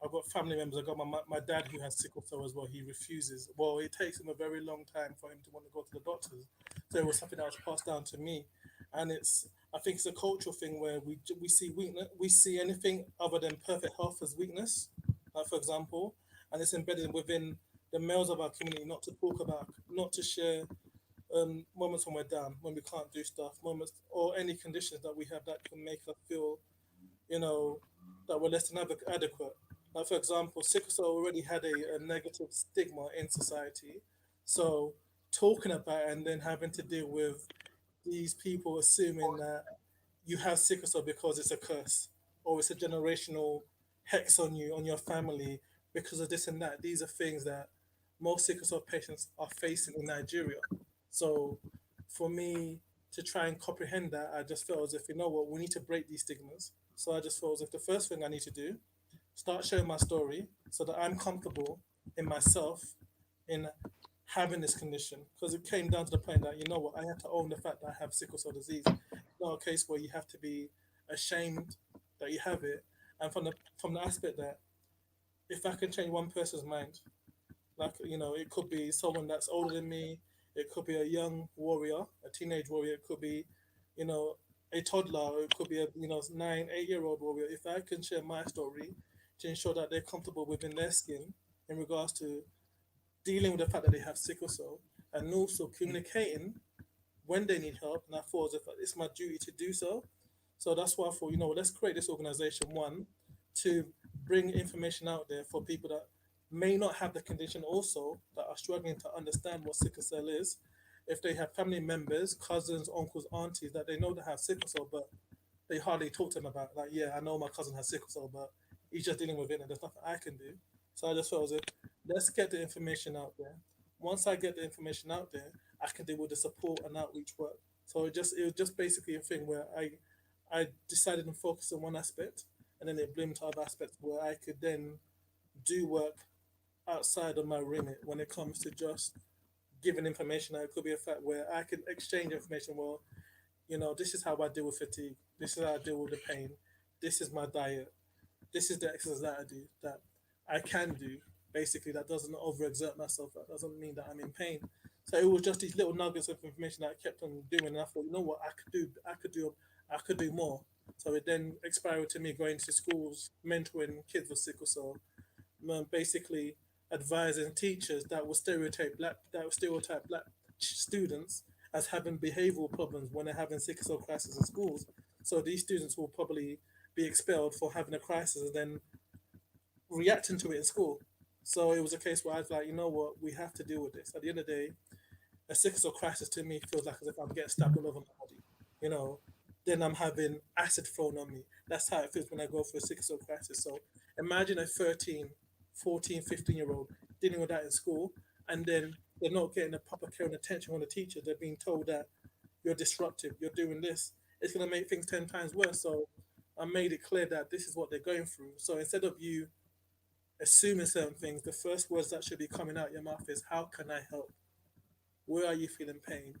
I've got family members. I've got my dad who has sickle cell as well. He refuses. Well, it takes him a very long time for him to want to go to the doctors. So it was something that was passed down to me, and I think it's a cultural thing where we see weakness. We see anything other than perfect health as weakness. Like, for example, and it's embedded within the males of our community not to talk about, not to share moments when we're down, when we can't do stuff, moments or any conditions that we have that can make us feel, you know, that we're less than adequate. Like, for example, sickle cell already had a negative stigma in society. So talking about it and then having to deal with these people assuming that you have sickle cell because it's a curse or it's a generational hex on you, on your family, because of this and that. These are things that most sickle cell patients are facing in Nigeria. So for me to try and comprehend that, I just felt as if, we need to break these stigmas. So I just felt as if the first thing I need to do, start sharing my story so that I'm comfortable in myself in having this condition, because it came down to the point that, I have to own the fact that I have sickle cell disease. It's not a case where you have to be ashamed that you have it. and from the aspect that if I can change one person's mind, like it could be someone that's older than me, it could be a young warrior, a teenage warrior, it could be, you know, a toddler, or it could be a 9, 8-year-old warrior. If I can share my story to ensure that they're comfortable within their skin in regards to dealing with the fact that they have sickle cell, and also communicating when they need help, and I thought as if it's my duty to do so. So that's why I thought, let's create this organization, one, to bring information out there for people that may not have the condition, also that are struggling to understand what sickle cell is. If they have family members, cousins, uncles, aunties that they know that have sickle cell, but they hardly talk to them about, like, yeah, I know my cousin has sickle cell, but he's just dealing with it and there's nothing I can do. So I just felt as if, let's get the information out there. Once I get the information out there, I can deal with the support and outreach work. So it was just basically a thing where I decided to focus on one aspect, and then it bloomed to other aspects where I could then do work outside of my remit when it comes to just giving information. It could be a fact where I can exchange information. Well, this is how I deal with fatigue. This is how I deal with the pain. This is my diet. This is the exercise that I do, that I can do, basically, that doesn't overexert myself. That doesn't mean that I'm in pain. So it was just these little nuggets of information that I kept on doing, and I thought, you know what, I could do more. So it then expired to me going to schools, mentoring kids with sickle cell, basically advising teachers that will stereotype black students as having behavioral problems when they're having sickle cell crisis in schools. So these students will probably be expelled for having a crisis and then reacting to it in school. So it was a case where I was like, you know what, we have to deal with this. At the end of the day, a sickle cell crisis to me feels like as if I'm getting stabbed all over my body. You know, then I'm having acid thrown on me. That's how it feels when I go through a sickle cell crisis. So imagine a 13, 14, 15-year-old dealing with that in school, and then they're not getting the proper care and attention from the teacher. They're being told that you're disruptive, you're doing this. It's going to make things 10 times worse. So I made it clear that this is what they're going through. So instead of you assuming certain things, the first words that should be coming out your mouth is, how can I help? Where are you feeling pain?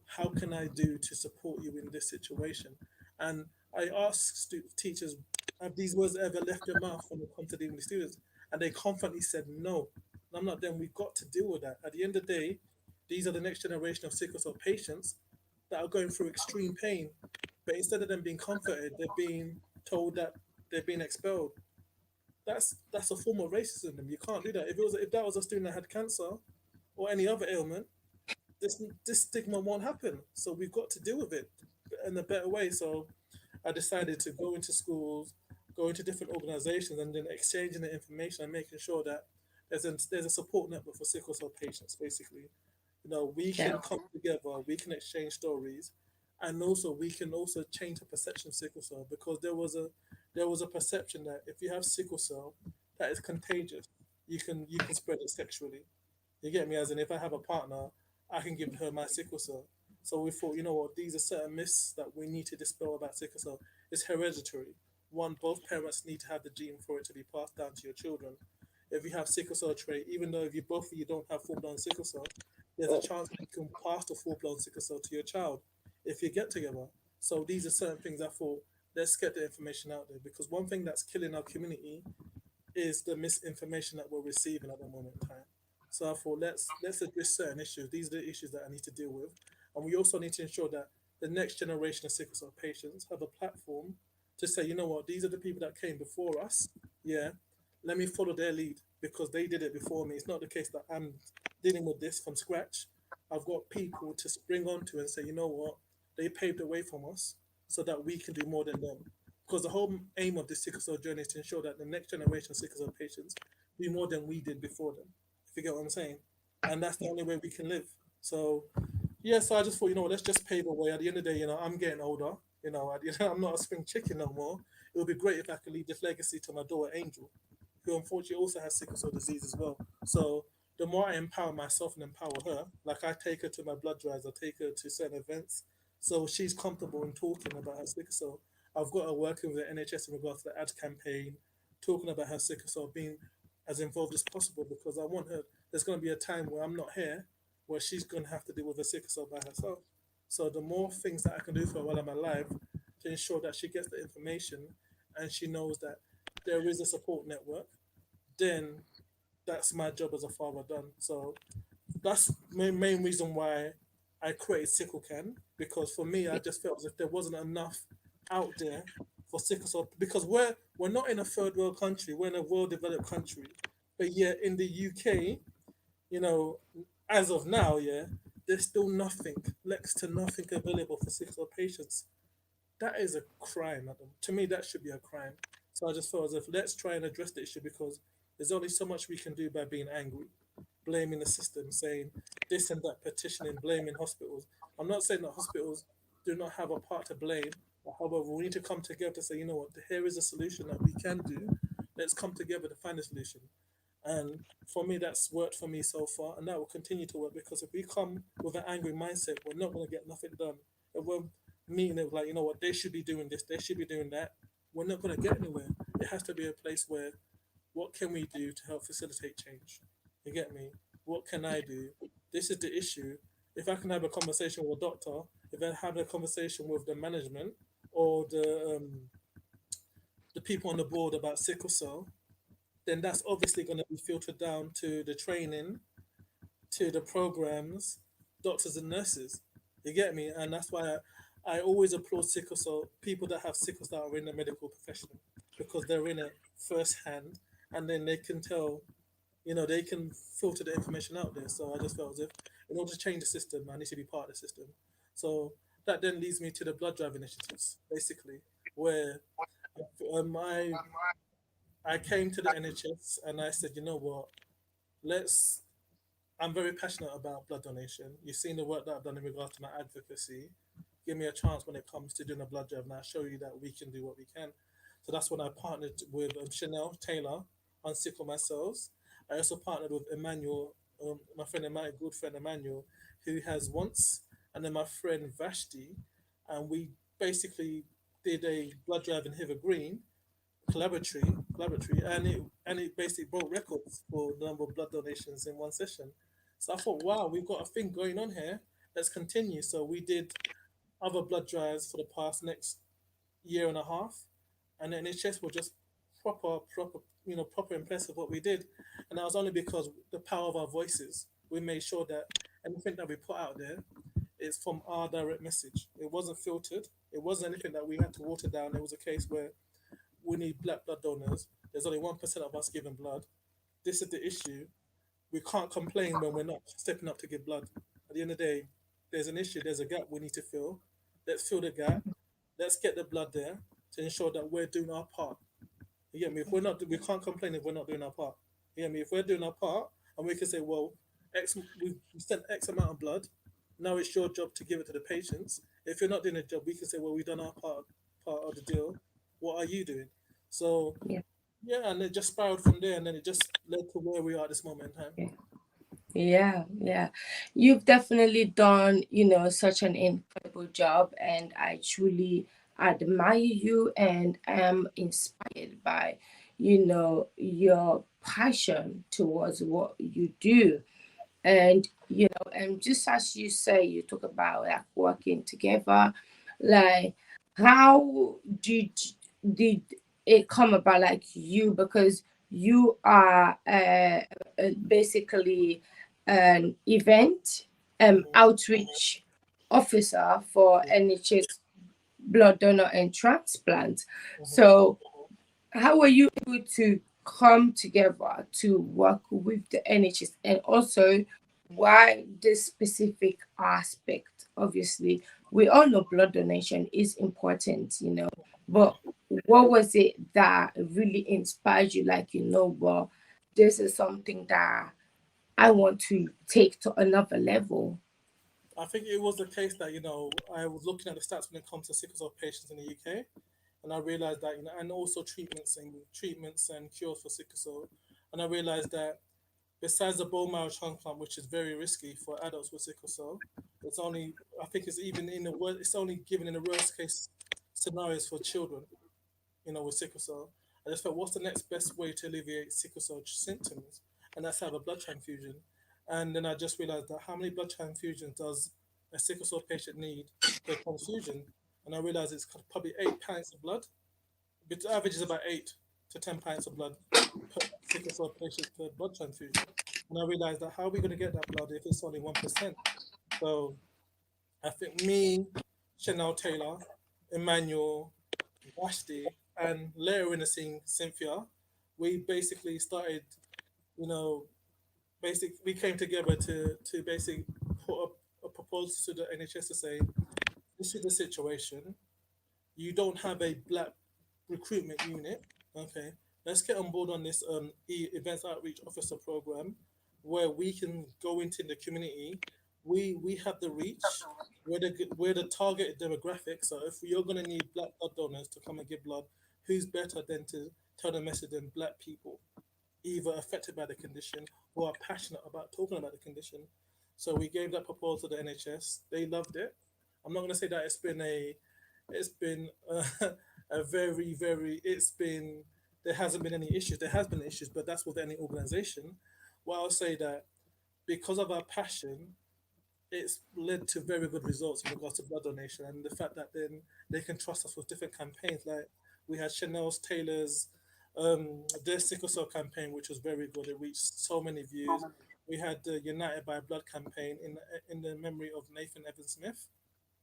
How can I do to support you in this situation? And I ask teachers, have these words ever left your mouth when it comes to dealing with students? And they confidently said no. And I'm not them. We've got to deal with that. At the end of the day, these are the next generation of sickle cell patients that are going through extreme pain. But instead of them being comforted, they're being told that they're being expelled. That's a form of racism. You can't do that. If that was a student that had cancer or any other ailment, this stigma won't happen. So we've got to deal with it in a better way. So I decided to go into schools, go into different organizations, and then exchanging the information and making sure that there's a support network for sickle cell patients. Basically, we Yeah. can come together, we can exchange stories, and also we can also change the perception of sickle cell, because there was a perception that if you have sickle cell, that is contagious. You can spread it sexually. You get me? As in, if I have a partner, I can give her my sickle cell. So we thought, you know what, these are certain myths that we need to dispel about sickle cell. It's hereditary. One, both parents need to have the gene for it to be passed down to your children. If you have sickle cell trait, even though if you both of you don't have full blown sickle cell, there's a chance that you can pass the full blown sickle cell to your child if you get together. So these are certain things I thought, let's get the information out there, because one thing that's killing our community is the misinformation that we're receiving at the moment in time. So I thought, let's address certain issues. These are the issues that I need to deal with, and we also need to ensure that the next generation of sickle cell patients have a platform to say, you know what, these are the people that came before us. Yeah, let me follow their lead because they did it before me. It's not the case that I'm dealing with this from scratch. I've got people to spring onto and say, you know what, they paved the way from us so that we can do more than them. Because the whole aim of this sickle cell journey is to ensure that the next generation of sickle cell patients do more than we did before them. If you get what I'm saying, and that's the only way we can live. So yeah, so I just thought, let's just pave a way. At the end of the day, I'm getting older. I'm not a spring chicken no more. It would be great if I could leave this legacy to my daughter Angel, who unfortunately also has sickle cell disease as well. So the more I empower myself and empower her, like I take her to my blood drives, I take her to certain events, so she's comfortable in talking about her sickle cell. I've got her working with the NHS in regards to the ads campaign, talking about her sickle cell, being as involved as possible, because I want her. There's going to be a time where I'm not here, where she's going to have to deal with a sickle cell by herself. So the more things that I can do for her while I'm alive to ensure that she gets the information and she knows that there is a support network, then that's my job as a father done. So that's my main reason why I created Sicklekan, because for me, I just felt as if there wasn't enough out there for sickle cell, because we're not in a third world country, we're in a well developed country, but yet in the UK, you know, as of now, yeah, there's still nothing, next to nothing available for sickle cell patients. That is a crime, Adam. To me, that should be a crime. So I just felt as if let's try and address the issue, because there's only so much we can do by being angry, blaming the system, saying this and that, petitioning, blaming hospitals. I'm not saying that hospitals do not have a part to blame. However, we need to come together to say, you know what, here is a solution that we can do. Let's come together to find a solution. And for me, that's worked for me so far, and that will continue to work, because if we come with an angry mindset, we're not going to get nothing done. If we're meeting it like, you know what, they should be doing this, they should be doing that, we're not going to get anywhere. It has to be a place where, what can we do to help facilitate change? You get me? What can I do? This is the issue. If I can have a conversation with a doctor, if I have a conversation with the management or the people on the board about sickle cell, then that's obviously going to be filtered down to the training, to the programs, doctors and nurses. You get me? And that's why I always applaud sickle cell, people that have sickle cell are in the medical profession, because they're in it firsthand, and then they can tell, you know, they can filter the information out there. So I just felt as if in order to change the system, I need to be part of the system. So that then leads me to the blood drive initiatives, basically, where I came to the NHS and I said, you know what, let's. I'm very passionate about blood donation. You've seen the work that I've done in regards to my advocacy. Give me a chance when it comes to doing a blood drive, and I'll show you that we can do what we can. So that's when I partnered with Chanel Taylor on Sickle My Cells. I also partnered with Emmanuel, my friend Emmanuel, good friend Emmanuel, who has once, and then my friend Vashti, and we basically did a blood drive in Hither Green, collaboratory, and it basically broke records for the number of blood donations in one session. So I thought, wow, we've got a thing going on here. Let's continue. So we did other blood drives for the past next year and a half, and then NHS were just proper impressed with what we did, and that was only because the power of our voices. We made sure that anything that we put out there is from our direct message. It wasn't filtered. It wasn't anything that we had to water down. It was a case where we need black blood donors. There's only 1% of us giving blood. This is the issue. We can't complain when we're not stepping up to give blood. At the end of the day, there's an issue, there's a gap we need to fill. Let's fill the gap. Let's get the blood there to ensure that we're doing our part. You get me? If we're not, we can't complain if we're not doing our part. You get me? If we're doing our part, and we can say, well, we've sent X amount of blood. Now it's your job to give it to the patients. If you're not doing a job, we can say, well, we've done our part of the deal. What are you doing? So Yeah. yeah, and it just spiraled from there, and then it just led to where we are at this moment in time. Yeah. Yeah, yeah. You've definitely done, such an incredible job, and I truly admire you and am inspired by, your passion towards what you do. And just as you say, you talk about like working together, like how did it come about, like you, because you are basically an event Mhm, outreach officer for mhm, NHS blood donor and transplant. mhm. So how were you able to come together to work with the NHS, and also why this specific aspect? Obviously, we all know blood donation is important, but what was it that really inspired you? Like, well, this is something that I want to take to another level. I think it was the case that I was looking at the stats when it comes to sickle cell patients in the UK, and I realized that and also treatments and cures for sickle cell, and I realized that besides the bone marrow transplant, which is very risky for adults with sickle cell, it's only I think it's even in the worst. It's only given in the worst case scenarios for children, with sickle cell. I just thought, what's the next best way to alleviate sickle cell symptoms? And that's have a blood transfusion. And then I just realized that how many blood transfusions does a sickle cell patient need per transfusion? And I realized it's probably 8 pints of blood The average is about 8 to 10 pints of blood per sickle cell patient per blood transfusion. And I realized that how are we going to get that blood if it's only 1%? So I think me, Chanel Taylor, Emmanuel, Vashti, and later in the scene, Cynthia, we basically started, you know, we came together to basically put up a proposal to the NHS to say, this is the situation. You don't have a black recruitment unit. Okay, let's get on board on this events outreach officer program where we can go into the community. We have the reach. We're the targeted demographic. So if you're gonna need black blood donors to come and give blood, who's better than to tell the message than black people, either affected by the condition or are passionate about talking about the condition. So we gave that proposal to the NHS. They loved it. I'm not going to say that it's been a it's been there hasn't been any issues. There has been issues, but that's with any organization. Well, I'll say that because of our passion, it's led to very good results in regards to blood donation and the fact that then they can trust us with different campaigns. Like we had Chanel's Taylor's their sickle cell campaign, which was very good. It reached so many views. We had the United by Blood campaign in the memory of Nathan Evans Smith.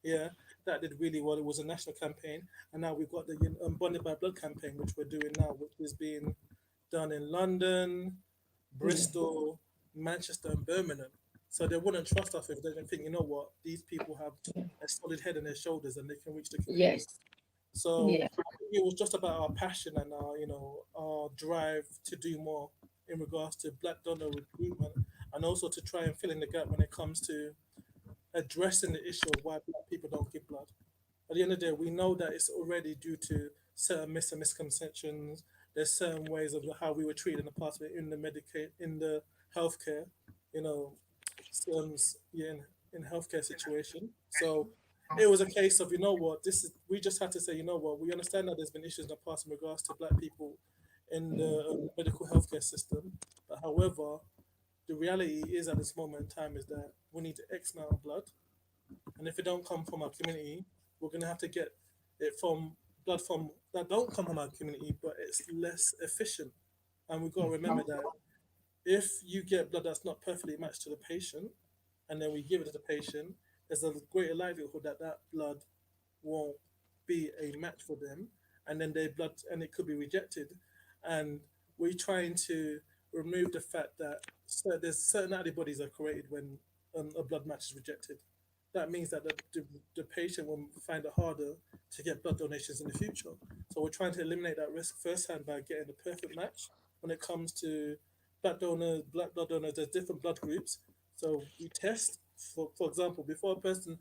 Yeah, that did really well. It was a national campaign, and now we've got the Bonded by Blood campaign, which we're doing now, which is being done in London, Yeah. Bristol, Manchester, and Birmingham. So they wouldn't trust us if they didn't think, you know what, these people have a solid head on their shoulders and they can reach the community. Yes. So Yeah. I think it was just about our passion and our, our drive to do more in regards to black donor recruitment, and also to try and fill in the gap when it comes to addressing the issue of why black people don't give blood. At the end of the day, we know that it's already due to certain myths and misconceptions. There's certain ways of how we were treated in the past in the in the healthcare, you know, yeah, in healthcare situation. So it was a case of, you know what, this is we just had to say, you know what, we understand that there's been issues in the past in regards to black people in the medical healthcare system. But however, the reality is at this moment in time is that we need X amount of blood, and if it don't come from our community, we're gonna have to get it from blood from that don't come from our community, but it's less efficient. And we've got to remember that if you get blood that's not perfectly matched to the patient, and then we give it to the patient, there's a greater likelihood that that blood won't be a match for them, and then their blood and it could be rejected. And we're trying to remove the fact that there's certain antibodies are created when a blood match is rejected. That means that the patient will find it harder to get blood donations in the future. So we're trying to eliminate that risk firsthand by getting the perfect match when it comes to black blood donors. There's different blood groups. So we test, for example, before a person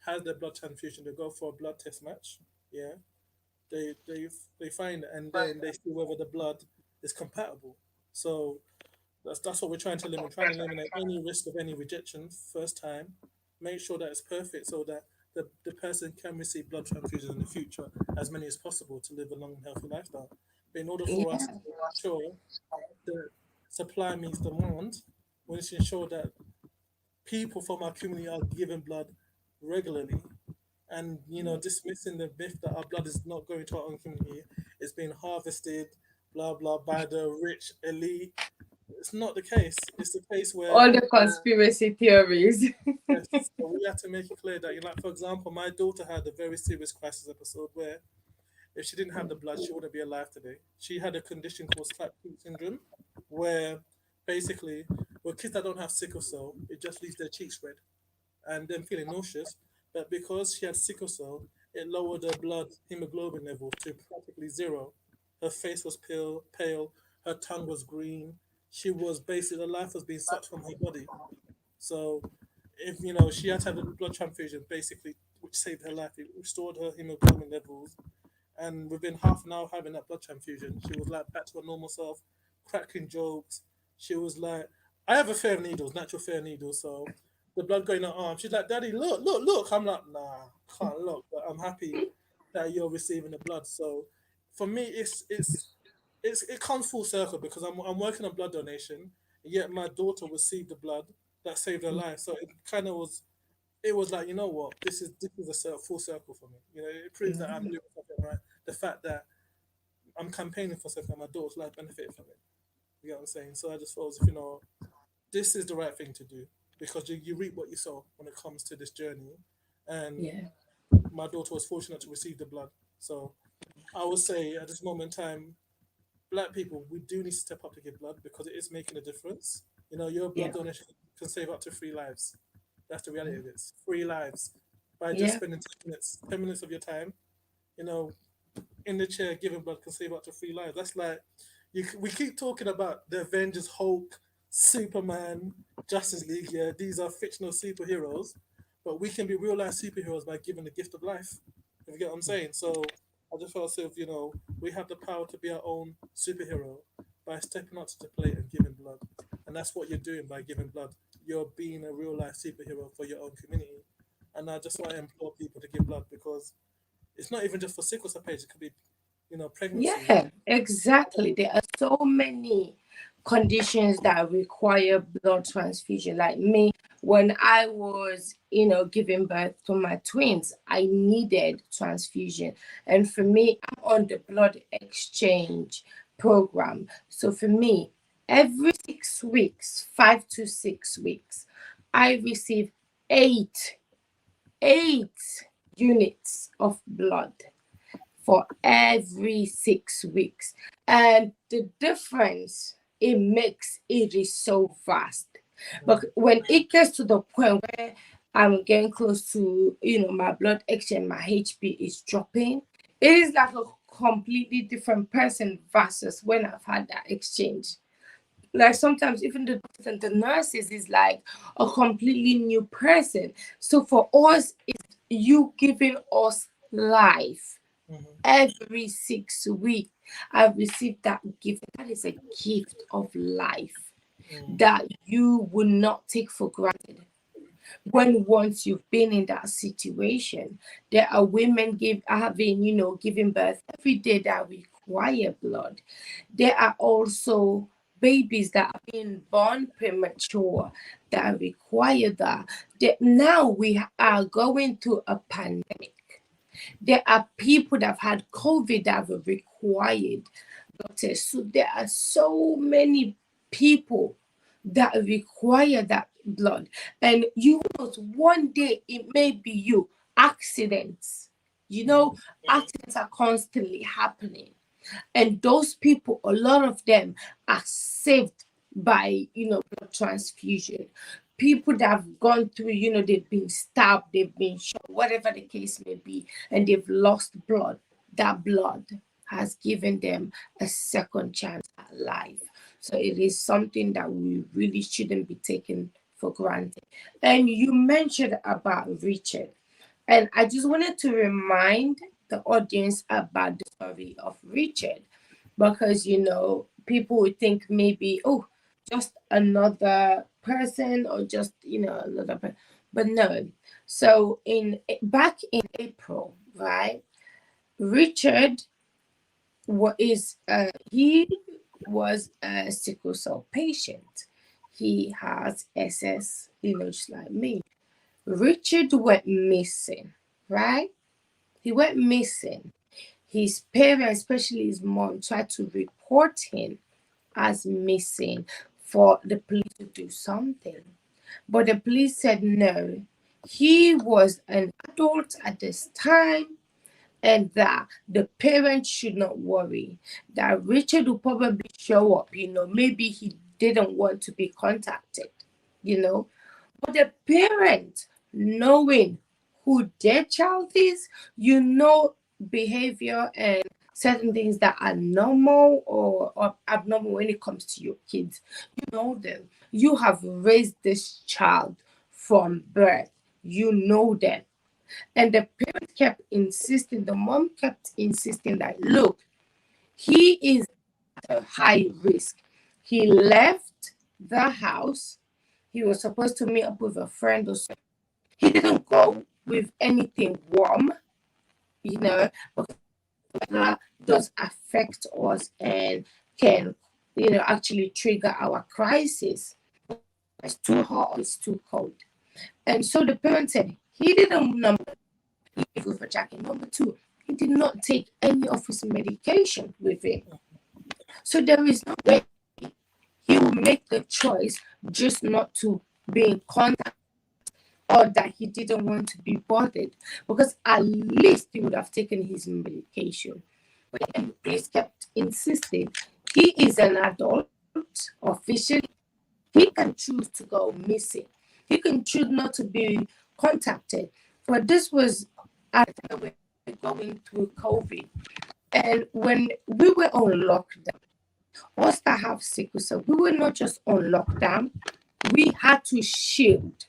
has their blood transfusion, they go for a blood test match. Yeah, they find it, and then they see whether the blood is compatible. So that's what we're trying to limit. Trying to eliminate any risk of any rejection first time. Make sure that it's perfect so that the person can receive blood transfusions in the future, as many as possible, to live a long and healthy lifestyle. But in order for us Yeah. to ensure that supply meets demand, we need to ensure that people from our community are given blood regularly, and dismissing the myth that our blood is not going to our own community, it's being harvested, blah blah, by the rich elite. It's not the case. It's the case where All the conspiracy theories. yes, so we have to make it clear that, like, for example, my daughter had a very serious crisis episode where if she didn't have the blood, she wouldn't be alive today. She had a condition called Clap-Peak syndrome, where basically, with kids that don't have sickle cell, it just leaves their cheeks red and then feeling nauseous. But because she had sickle cell, it lowered her blood hemoglobin level to practically zero. Her face was pale, her tongue was green. She was basically, the life was being sucked from her body. So, if she had to have a blood transfusion, basically, which saved her life, it restored her hemoglobin levels, and within half an hour of having that blood transfusion, she was like back to her normal self, cracking jokes. She was like, I have a fair needles, natural fair needles, so the blood going in her arm. She's like, Daddy, look, look, look. I'm like, nah, can't look, but I'm happy that you're receiving the blood. So for me, it comes full circle because I'm working on blood donation, yet my daughter received the blood that saved her life. So it was like, you know what, this is full circle for me. It proves that I'm doing something right. The fact that I'm campaigning for something, my daughter's life benefit from it. You get what I'm saying? So I just felt as if, this is the right thing to do, because you reap what you sow when it comes to this journey. And Yeah. my daughter was fortunate to receive the blood. So I would say at this moment in time, black people, we do need to step up to give blood because it is making a difference. Your blood Yeah. donation can save up to 3 lives. That's the reality of it. 3 lives by just Yeah. spending 10 minutes of your time, you know, in the chair giving blood can save up to 3 lives. That's like we keep talking about the Avengers, Hulk, Superman, Justice League. Yeah, these are fictional superheroes, but we can be real life superheroes by giving the gift of life. If you get what I'm saying. So I just felt as if we have the power to be our own superhero by stepping up to the plate and giving blood, and that's what you're doing by giving blood. You're being a real life superhero for your own community, and I just want to implore people to give blood because it's not even just for sickle cell patients. It could be, pregnancy. Yeah, exactly. There are so many conditions that require blood transfusion. Like me, when I was, giving birth to my twins, I needed transfusion. And for me, I'm on the blood exchange program. So for me, every 6 weeks, 5 to 6 weeks, I receive eight, eight units of blood for every 6 weeks. And the difference it makes, it is so vast. But when it gets to the point where I'm getting close to, my blood exchange, my HP is dropping, it is like a completely different person versus when I've had that exchange. Like sometimes even the doctors and the nurses is like a completely new person. So for us, it's you giving us life Hmm. every 6 weeks. I've received that gift. That is a gift of life Mm. that you will not take for granted. When once you've been in that situation, there are women having, giving birth every day that require blood. There are also babies that are being born premature that require that. Now we are going through a pandemic. There are people that have had COVID that have required doctors. So there are so many people that require that blood. And you know, one day it may be you. Accidents. You Hmm. know, accidents are constantly happening. And those people, a lot of them are saved by, blood transfusion. People that have gone through, they've been stabbed, they've been shot, whatever the case may be, and they've lost blood. That blood has given them a second chance at life. So it is something that we really shouldn't be taken for granted. And you mentioned about Richard. And I just wanted to remind the audience about the story of Richard because, people would think maybe, oh, just another person or just, another person. But no. So back in April, right, Richard he was a sickle cell patient. He has SS, just like me. Richard went missing, right? He went missing. His parents, especially his mom, tried to report him as missing for the police to do something. But the police said no. He was an adult at this time and that the parents should not worry. That Richard will probably show up, maybe he didn't want to be contacted, you know. But the parent, knowing who their child is, behavior and certain things that are normal or abnormal when it comes to your kids. You know them. You have raised this child from birth. You know them. And the parent kept insisting, the mom kept insisting that, look, he is at a high risk. He left the house. He was supposed to meet up with a friend or something. He didn't go with anything warm, because that does affect us and can, actually trigger our crisis. It's too hot, it's too cold. And so the parent said he didn't number with a jacket. Number two, he did not take any of his medication with him. So there is no way he will make the choice just not to be in contact, or that he didn't want to be bothered, because at least he would have taken his medication. But then the police kept insisting he is an adult officially. He can choose to go missing. He can choose not to be contacted. But this was at the time we were going through COVID. And when we were on lockdown, us that have sickle cell, we were not just on lockdown, we had to shield.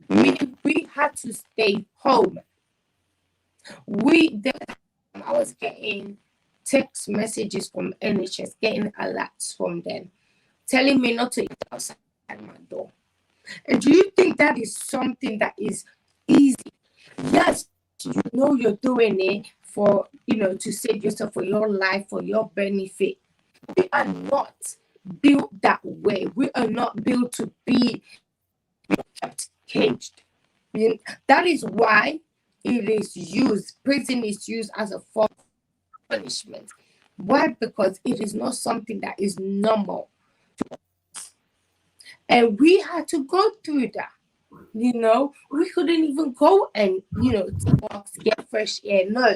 Meaning we had to stay home. I was getting text messages from NHS, getting alerts from them, telling me not to eat outside my door. And do you think that is something that is easy? Yes, you know you're doing it for, to save yourself, for your life, for your benefit. We are not built that way. We are not built to be kept caged. That is why prison is used as a form of punishment. Why? Because it is not something that is normal. And we had to go through that. We couldn't even go and, to walk, get fresh air. No,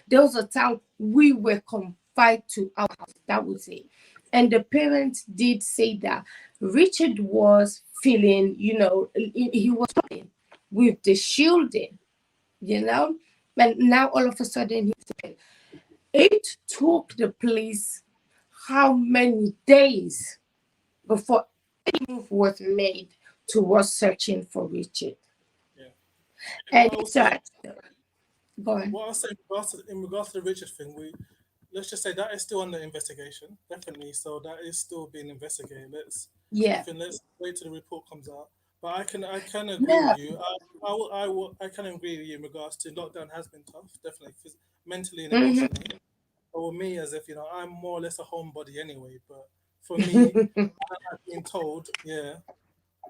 there was a time we were confined to our house. That was it. And the parents did say that Richard was feeling, he was feeling with the shielding, and now all of a sudden he's dead. It took the police how many days before any move was made towards searching for Richard? Yeah. And What I was it's saying, go on. what I was saying in regards to the Richard thing, let's just say that is still under investigation, definitely. So that is still being investigated. Yeah, Let's wait till the report comes out. But I can agree yeah, with you. I can agree with you in regards to lockdown has been tough, definitely, mentally and hmm emotionally. For me, as if I'm more or less a homebody anyway. But for me, I've been told, yeah,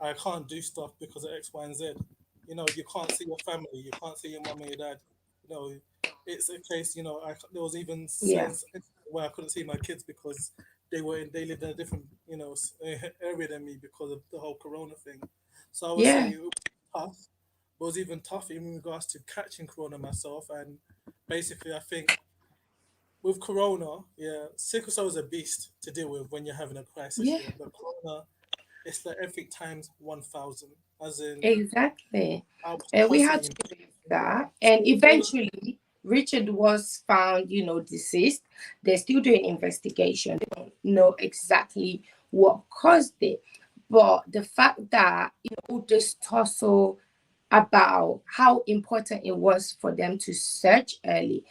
I can't do stuff because of X, Y, and Z. You can't see your family, you can't see your mum and your dad. You know, it's a case. There was even yeah, sense where I couldn't see my kids because they lived in a different area than me because of the whole Corona thing. So I would say yeah, it was tough. But it was even tough in regards to catching Corona myself, and basically I think with Corona, yeah, sickle cell is a beast to deal with when you're having a crisis, yeah, yeah. But Corona, it's like everything times 1,000. As in, exactly. I was And we had constantly to in do that. And so all of eventually, Richard was found, deceased. They're still doing investigation. They don't know exactly what caused it. But the fact that, this tussle about how important it was for them to search early,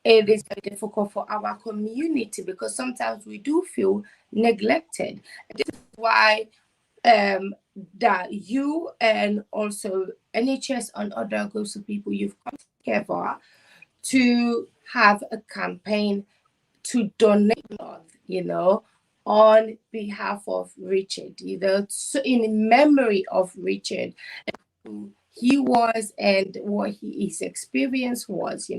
it is very difficult for our community, because sometimes we do feel neglected. This is why um that you and also NHS and other groups of people, you've come together to have a campaign to donate blood, on behalf of Richard, so in memory of Richard, who he was and what his experience was,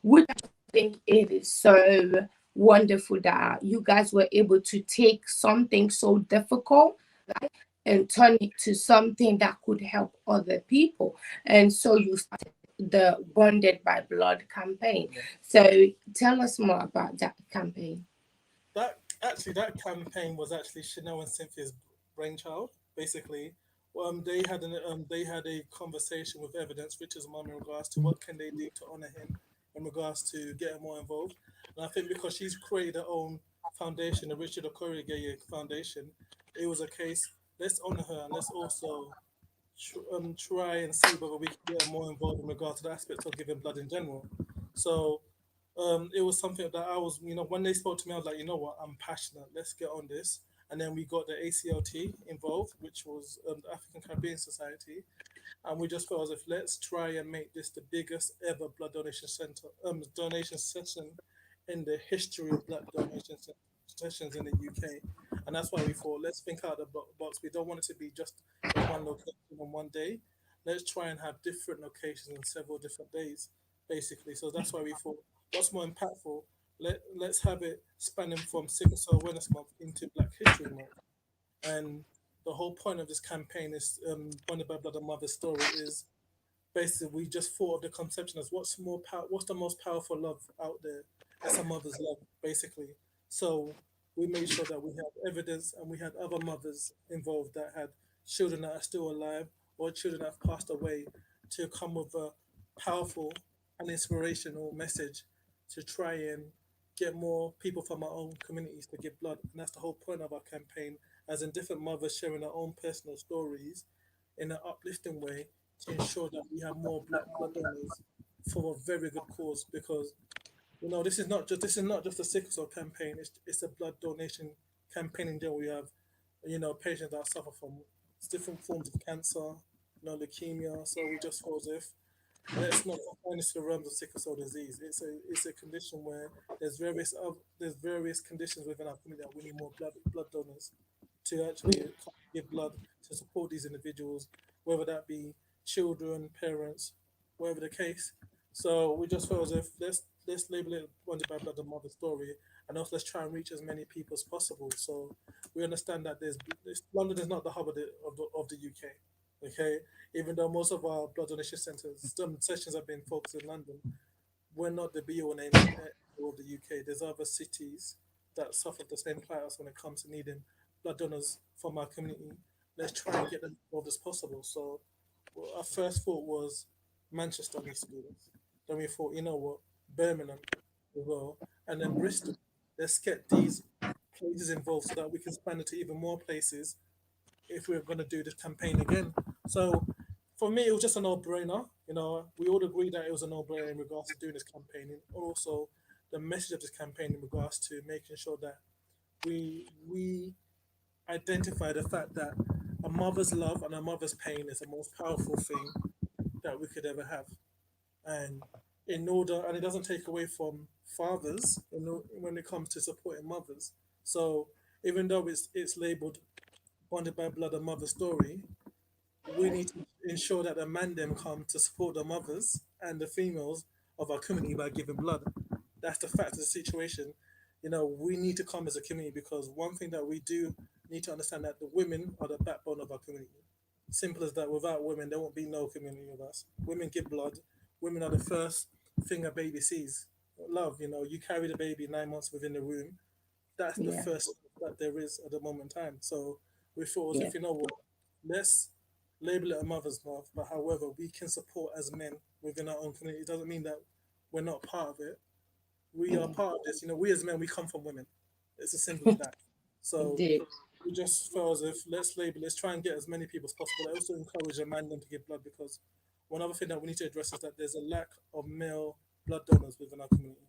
which I think it is so wonderful that you guys were able to take something so difficult, right, and turn it to something that could help other people. And so you started the Bonded by Blood campaign. So tell us more about that campaign. that campaign was actually Chanel and Cynthia's brainchild. Basically, they had a conversation with Evidence, Richard's mum, in regards to what can they do to honor him, in regards to getting more involved. And I think because she's created her own foundation, the Richard Okorie Foundation, it was a case. Let's honor her and let's also try and see whether we can get more involved in regard to the aspect of giving blood in general. So it was something that I was, when they spoke to me, I was like, you know what, I'm passionate. Let's get on this. And then we got the ACLT involved, which was the African Caribbean Society, and we just felt as if let's try and make this the biggest ever blood donation session in the history of blood donation sessions in the UK. And that's why we thought, let's think out the box. We don't want it to be just in one location on one day. Let's try and have different locations on several different days. basically. So that's why we thought, what's more impactful? Let's have it spanning from Sickle Cell Awareness Month into Black History Month. And the whole point of this campaign is Bonded by Blood and Mother's story is basically we just thought of the conception as what's the most powerful love out there. It's a mother's love, basically. So we made sure that we had evidence and we had other mothers involved that had children that are still alive or children that have passed away to come with a powerful and inspirational message to try and get more people from our own communities to give blood. And that's the whole point of our campaign, as in different mothers sharing their own personal stories in an uplifting way to ensure that we have more black blood donors for a very good cause. Because this is not just a sickle cell campaign. It's a blood donation campaign in general. We have patients that suffer from different forms of cancer, leukemia. So we just feel as if let's not confine this to the realms of sickle cell disease. It's a condition where there's various conditions within our community that we need more blood donors to actually give blood to support these individuals, whether that be children, parents, whatever the case. So we just felt as if let's label it Wanted by Blood and Mother story, and also let's try and reach as many people as possible. So we understand that London is not the hub of the UK. Okay, even though most of our blood donation centres, some sessions have been focused in London, we're not the be all and end all of the UK. There's other cities that suffer the same plight as when it comes to needing blood donors from our community. Let's try and get them involved as possible. So our first thought was Manchester needs to do this. Then we thought, you know what, Birmingham as well, and then Bristol. Let's get these places involved so that we can expand it to even more places if we are going to do this campaign again. So for me, it was just a no-brainer. We all agreed that it was a no-brainer in regards to doing this campaign, and also the message of this campaign in regards to making sure that we identify the fact that a mother's love and a mother's pain is the most powerful thing that we could ever have. And and it doesn't take away from fathers, when it comes to supporting mothers. So even though it's labeled Bonded by Blood and Mother story, we need to ensure that the man them come to support the mothers and the females of our community by giving blood. That's the fact of the situation. We need to come as a community because one thing that we do need to understand that the women are the backbone of our community. Simple as that. Without women, there won't be no community of us. Women give blood. Women are the first thing a baby sees. Love, you carry the baby 9 months within the womb. That's the Yeah. first that there is at the moment in time. So we thought as Yeah. if, you know what, let's label it a mother's month, but however, we can support as men within our own community. It doesn't mean that we're not part of it. We are Mm. part of this. We as men, we come from women. It's as simple as that. So Indeed. we just felt as if let's try and get as many people as possible. I also encourage a man them to give blood because one other thing that we need to address is that there's a lack of male blood donors within our community.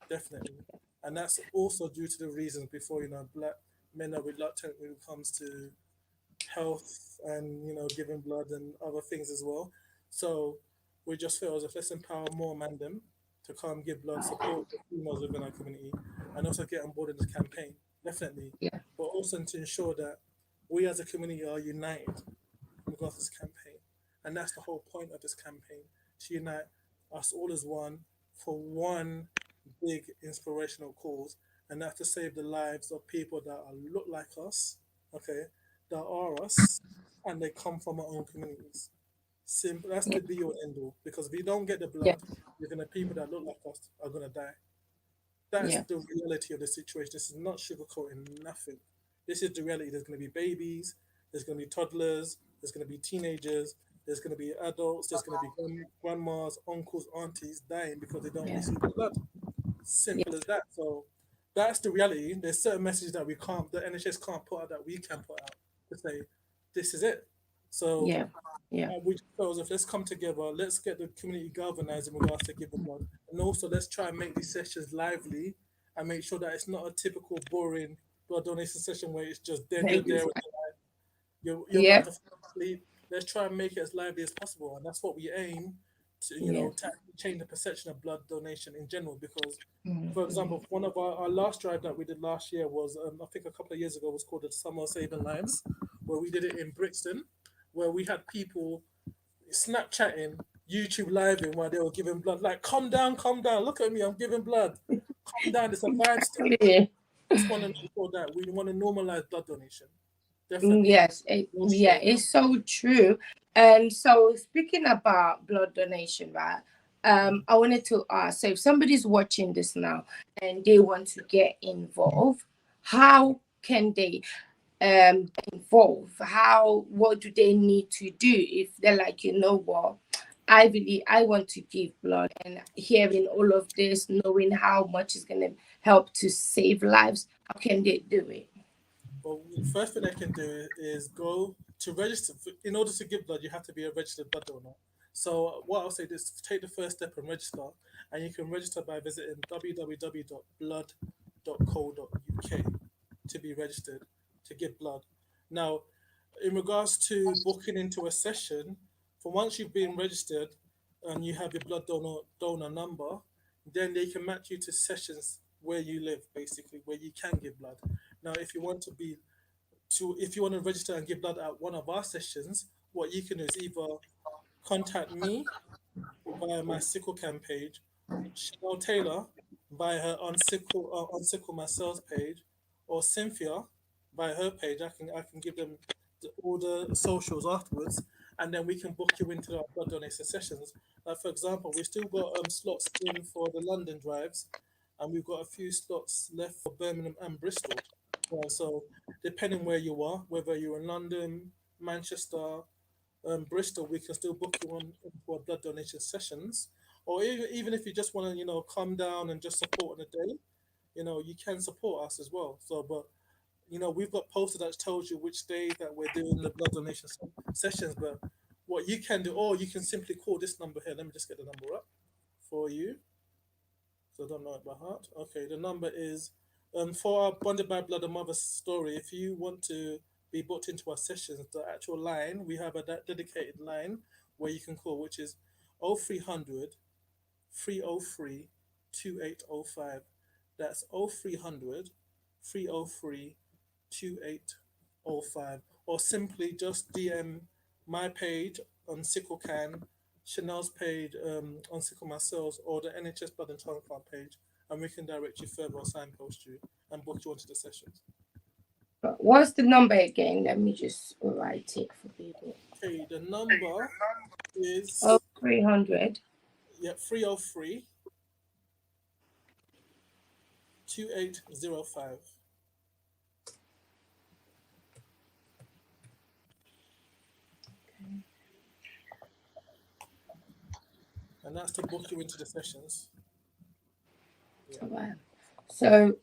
Definitely. And that's also due to the reasons before, black men are reluctant when it comes to health and, giving blood and other things as well. So we just feel as if let's empower more man them to come give blood, support the females within our community, and also get on board in this campaign, definitely. Yeah. But also to ensure that we as a community are united in regards to this campaign. And that's the whole point of this campaign, to unite us all as one for one big inspirational cause, and that's to save the lives of people that look like us, okay, that are us, and they come from our own communities. Simple. That's Yeah. the be all end all. Because if we don't get the Yeah. blood, the people that look like us are gonna die. That's Yeah. the reality of the situation. This is not sugarcoating nothing. This is the reality. There's going to be babies, there's going to be toddlers, there's going to be teenagers, there's going to be adults, there's going to be grandmas, uncles, aunties dying because they don't Yeah. receive the blood. Yeah. Simple as that. So that's the reality. There's certain messages that the NHS can't put out that we can put out to say, this is it. So Yeah. Yeah. we just felt as if let's come together, let's get the community galvanized in regards to giving blood, and also let's try and make these sessions lively and make sure that it's not a typical boring blood donation session where it's just dead, you're there, you might Yeah. have to fall asleep. Let's try and make it as lively as possible, and that's what we aim to, Yeah. to actually change the perception of blood donation in general. Because, for Mm. example, one of our last drive that we did last year was, I think a couple of years ago, was called the Summer Saving Lives, where we did it in Brixton, where we had people Snapchatting YouTube living while they were giving blood. Like, calm down. Look at me, I'm giving blood. Calm down. It's a bad still. Exactly. Just want to make sure that we want to normalize blood donation. Definitely. Yes, No yeah, shame. it's so true. And so, speaking about blood donation, right? I wanted to ask, so if somebody's watching this now and they want to get involved, how can they involve? What do they need to do if they're like, you know what, I want to give blood, and hearing all of this, knowing how much is going to help to save lives, how can they do it? Well, first thing I can do is go to register. In order to give blood, you have to be a registered blood donor. So what I'll say is take the first step and register, and you can register by visiting www.blood.co.uk to be registered to give blood. Now, in regards to booking into a session, for once you've been registered and you have your blood donor number, then they can match you to sessions where you live, basically where you can give blood. Now, if you want to register and give blood at one of our sessions, what you can do is either contact me via my Sicklekan page, Chanel Taylor by her on Sickle myself page, or Cynthia by her page. I can give them all the socials afterwards, and then we can book you into our blood donation sessions. Like for example, we've still got slots in for the London drives, and we've got a few slots left for Birmingham and Bristol. Yeah, so depending where you are, whether you're in London, Manchester, Bristol, we can still book you on for blood donation sessions. Or even if you just want to, come down and just support on a day, you can support us as well. So, but we've got posters that tells you which days that we're doing the blood donation sessions. But what you can do, or you can simply call this number here. Let me just get the number up for you. So I don't know it by heart. Okay, the number is for our Bonded by Blood and Mother story. If you want to be booked into our sessions, the actual line, we have a dedicated line where you can call, which is 0300 303 2805. That's 0300 303 2805. Or simply just DM my page on Sicklekan, Chanel's page on Sickle myself, or the NHS Blood and Transplant page, and we can direct you further or signpost you and book you onto the sessions. But what's the number again? Let me just write it for people. Okay, the number Oh, is 300. 303 2805. And that's to book you into the sessions. Yeah. Wow. So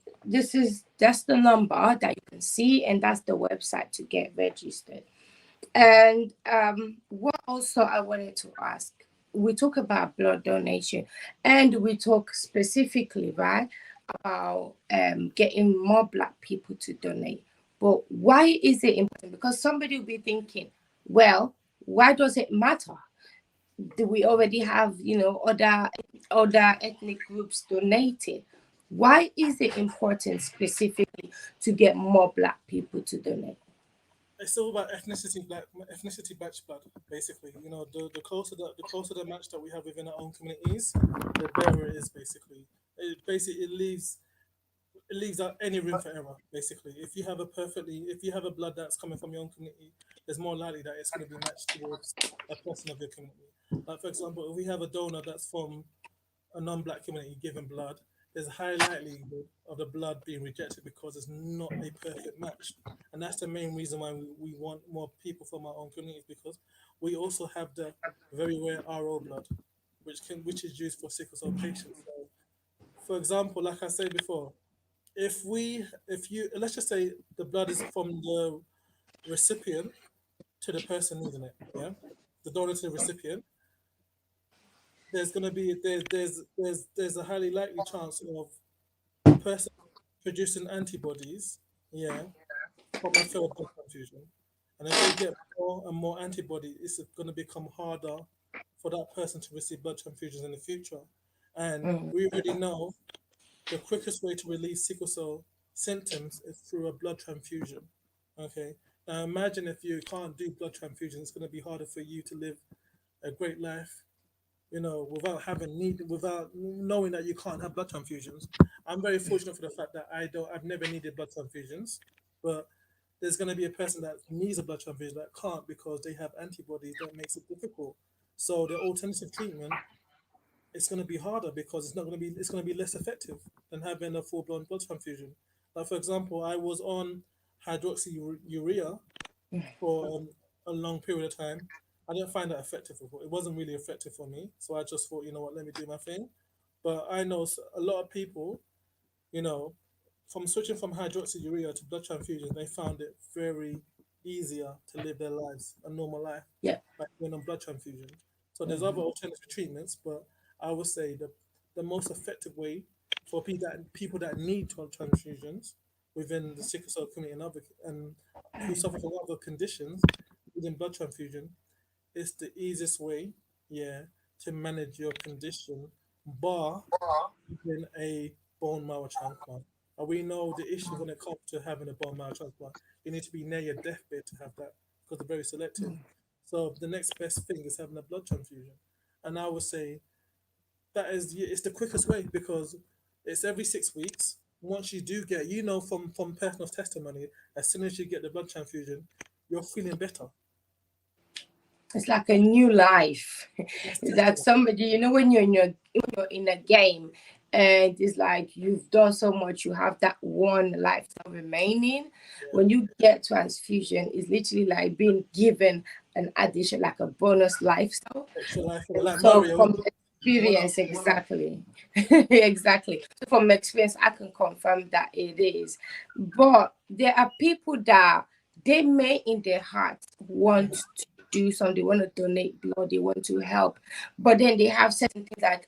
that's the number that you can see, and that's the website to get registered. And what also I wanted to ask, we talk about blood donation, and we talk specifically, right, about getting more Black people to donate. But why is it important? Because somebody will be thinking, well, why does it matter? Do we already have, other ethnic groups donating? Why is it important specifically to get more Black people to donate? It's all about ethnicity, like ethnicity match blood, basically. The closer the match that we have within our own communities, the better it is. It leaves out any room for error. Basically, if you have a blood that's coming from your own community, there's more likely that it's going to be matched towards a person of your community. Like for example, if we have a donor that's from a non-black community giving blood, there's a high likelihood of the blood being rejected because it's not a perfect match. And that's the main reason why we want more people from our own communities, because we also have the very rare RO blood, which is used for sickle cell patients. So, for example, like I said before, if you let's just say the blood is from the recipient to the person needing it, yeah, the donor to the recipient, there's going to be there's a highly likely chance of the person producing antibodies, yeah, from a failed blood transfusion. And if they get more and more antibodies, it's going to become harder for that person to receive blood transfusions in the future. And Mm. we already know the quickest way to relieve sickle cell symptoms is through a blood transfusion. Okay. Now imagine if you can't do blood transfusions, it's going to be harder for you to live a great life without knowing that you can't have blood transfusions. I'm very fortunate for the fact that I've never needed blood transfusions, but there's going to be a person that needs a blood transfusion that can't because they have antibodies that makes it difficult. So the alternative treatment, it's going to be harder because it's going to be less effective than having a full blown blood transfusion. Like for example, I was on hydroxyurea for a long period of time. I didn't find that effective. It wasn't really effective for me. So I just thought, you know what, let me do my thing. But I know a lot of people, you know, from switching from hydroxyurea to blood transfusion, they found it very easier to live their lives, a normal life, Yeah. like when on blood transfusion. So there's other alternative treatments, but I would say the most effective way for people that need blood transfusions within the sickle cell community and who suffer from other conditions within blood transfusion is the easiest way, yeah, to manage your condition, bar in a bone marrow transplant. And we know the issue when it comes to having a bone marrow transplant. You need to be near your deathbed to have that because they're very selective. So the next best thing is having a blood transfusion. And I would say it's the quickest way because it's every 6 weeks. Once you do get, from personal testimony, as soon as you get the blood transfusion, you're feeling better. It's like a new life. That's It's like testimony. somebody, when you're in a game and it's like you've done so much, you have that one lifetime remaining. Yeah. When you get transfusion, it's literally like being given an addition, like a bonus lifestyle. Extra life, like So Mario. from One up. experience, exactly. Exactly. So from experience, I can confirm that it is. But there are people that they may in their heart want to do something, they want to donate blood, they want to help, but then they have certain things like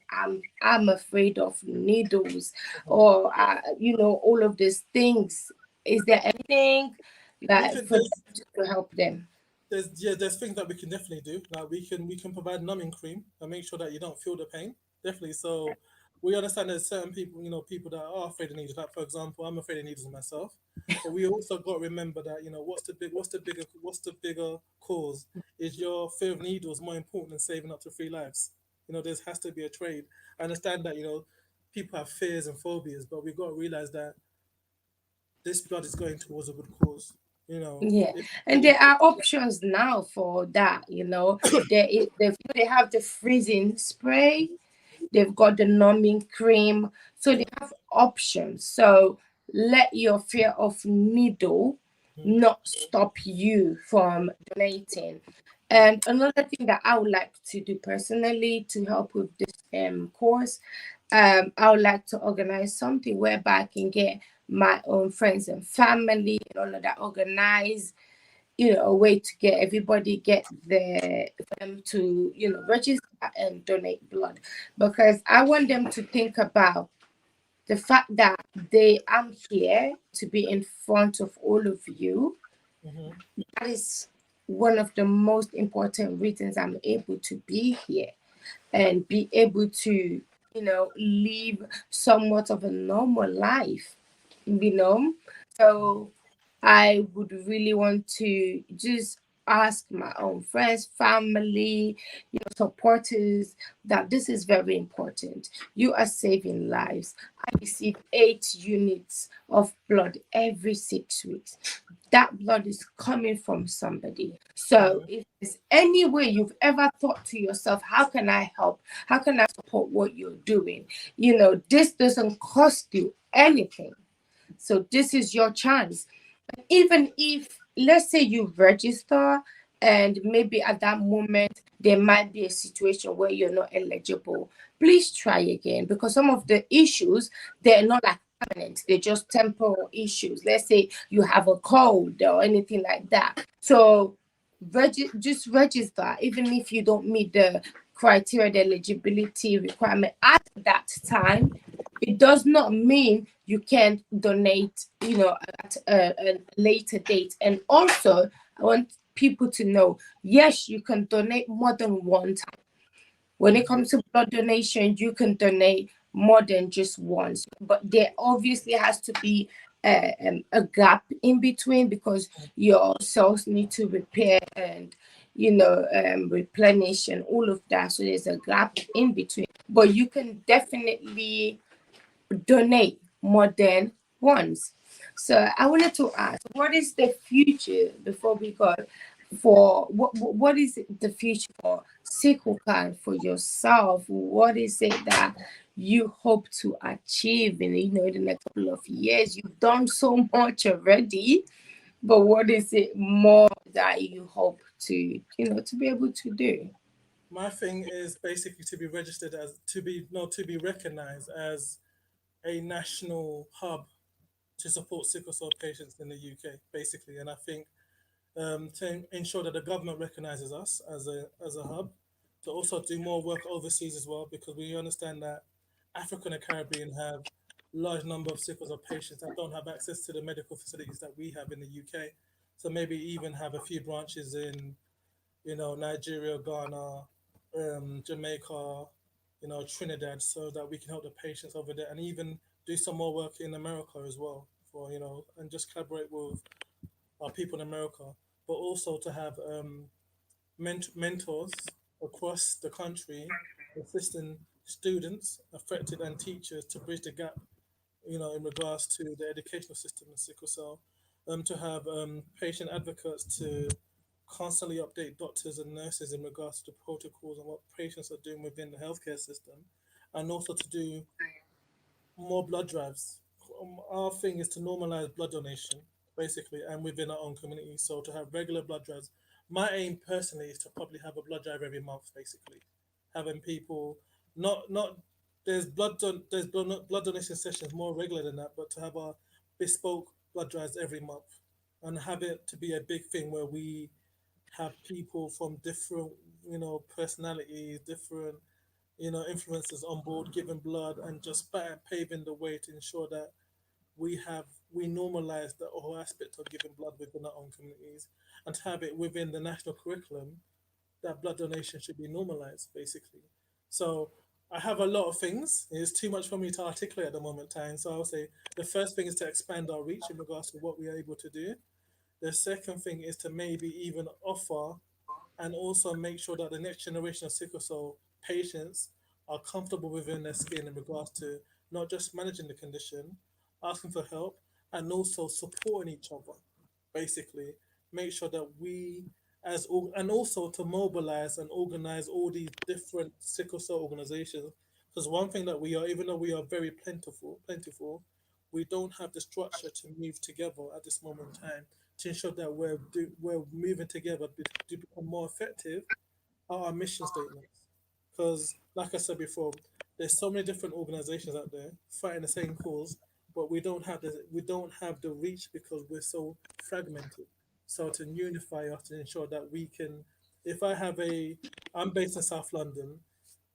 I'm afraid of needles, or all of these things. Is there anything We like can for them to help them? there's things that we can definitely do. Like we can provide numbing cream and make sure that you don't feel the pain. Definitely. So we understand there's certain people, people that are afraid of needles. Like for example, I'm afraid of needles myself. But we also got to remember that what's the bigger cause? Is your fear of needles more important than saving up to 3 lives? There has to be a trade. I understand that people have fears and phobias, but we've got to realize that this blood is going towards a good cause. Yeah, It's and really there are important. options now for that. They have the freezing spray. They've got the numbing cream, so Yeah. they have options. So let your fear of needle Mhm. not stop you from donating. Yeah. And another thing that I would like to do personally to help with this course, I would like to organize something whereby I can get my own friends and family and all of that organize, a way to get everybody get their them to register and donate blood, because I want them to think about the fact that I'm here to be in front of all of you. Hmm. That is one of the most important reasons I'm able to be here and be able to live somewhat of a normal life, you know so I would really want to just ask my own friends, family, supporters, that this is very important. You are saving lives. I receive 8 units of blood every 6 weeks. That blood is coming from somebody. So Hmm. if there's any way you've ever thought to yourself, how can I help? How can I support what you're doing? This doesn't cost you anything. So this is your chance. Even if, let's say, you register and maybe at that moment there might be a situation where you're not eligible, please try again, because some of the issues, they're not like permanent, they're just temporal issues. Let's say you have a cold or anything like that. So just register, even if you don't meet the criteria, the eligibility requirement at that time. It does not mean you can't donate, at a later date. And also, I want people to know, yes, you can donate more than one time. When it Hmm. comes to blood donation, you can donate more than just once, but there obviously has to be a gap in between, because your cells need to repair and replenish and all of that. So there's a gap in between. But you can definitely donate more than once. So I wanted to ask, what is the future before we go? For what is the future for Sicklekan for yourself? What is it that you hope to achieve in in the next couple of years? You've done so much already, but what is it more that you hope to be able to do? My thing is basically to be registered as to be no to be recognized as a national hub to support sickle cell patients in the UK, basically. And I think to ensure that the government recognizes us as a hub, to also do more work overseas as well, because we understand that Africa and the Caribbean have large number of sickle cell patients that don't have access to the medical facilities that we have in the UK. So maybe even have a few branches in Nigeria, Ghana, Jamaica, Trinidad, so that we can help the patients over there, and even do some more work in America as well, for and just collaborate with our people in America, but also to have mentors across the country assisting students affected and teachers to bridge the gap, in regards to the educational system in sickle cell, to have patient advocates to constantly update doctors and nurses in regards to the protocols and what patients are doing within the healthcare system, and also to do more blood drives. Our thing is to normalize blood donation, basically, and within our own community. So to have regular blood drives. My aim personally is to probably have a blood drive every month, basically, having people not there's blood donation sessions more regular than that, but to have our bespoke blood drives every month, and have it to be a big thing where we have people from different personalities, different influencers on board giving blood, and just paving the way to ensure that we normalize the whole aspect of giving blood within our own communities, and to have it within the national curriculum that blood donation should be normalized, basically. So I have a lot of things. It's too much for me to articulate at the moment time. So I'll say the first thing is to expand our reach in regards to what we are able to do. The second thing is to maybe even offer and also make sure that the next generation of sickle cell patients are comfortable within their skin in regards to not just managing the condition, asking for help, and also supporting each other. Basically, make sure that we and also to mobilize and organize all these different sickle cell organizations. Because one thing that we are, even though we are very plentiful, we don't have the structure to move together at this moment in time to ensure that we're moving together to become more effective are our mission statements. Because, like I said before, there's so many different organizations out there fighting the same cause, but we don't have the reach because we're so fragmented. So to unify us to ensure that we can, if I have I'm based in South London.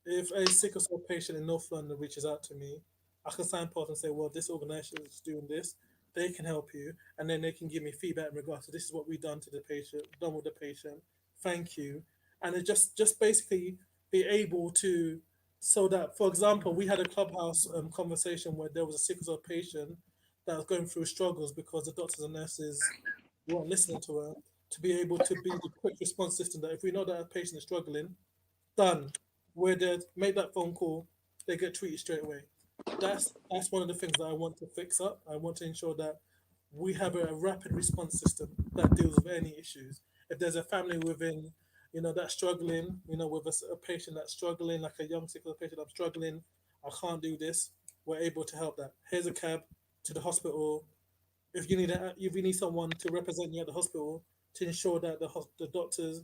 If a sickle cell patient in North London reaches out to me, I can signpost and say, well, this organization is doing this. They can help you, and then they can give me feedback in regards to this is what we've done to the patient, done with the patient. Thank you, and it just basically be able to, so that, for example, we had a clubhouse conversation where there was a sickle cell patient that was going through struggles because the doctors and nurses weren't listening to her. To be able to be the quick response system that if we know that a patient is struggling, done. Where they make that phone call, they get treated straight away. That's one of the things that I want to fix up. I want to ensure that we have a rapid response system that deals with any issues. If there's a family within, that's struggling, with a patient that's struggling, like a young sickle patient, I'm struggling, I can't do this. We're able to help that. Here's a cab to the hospital. If you need someone to represent you at the hospital to ensure that the doctors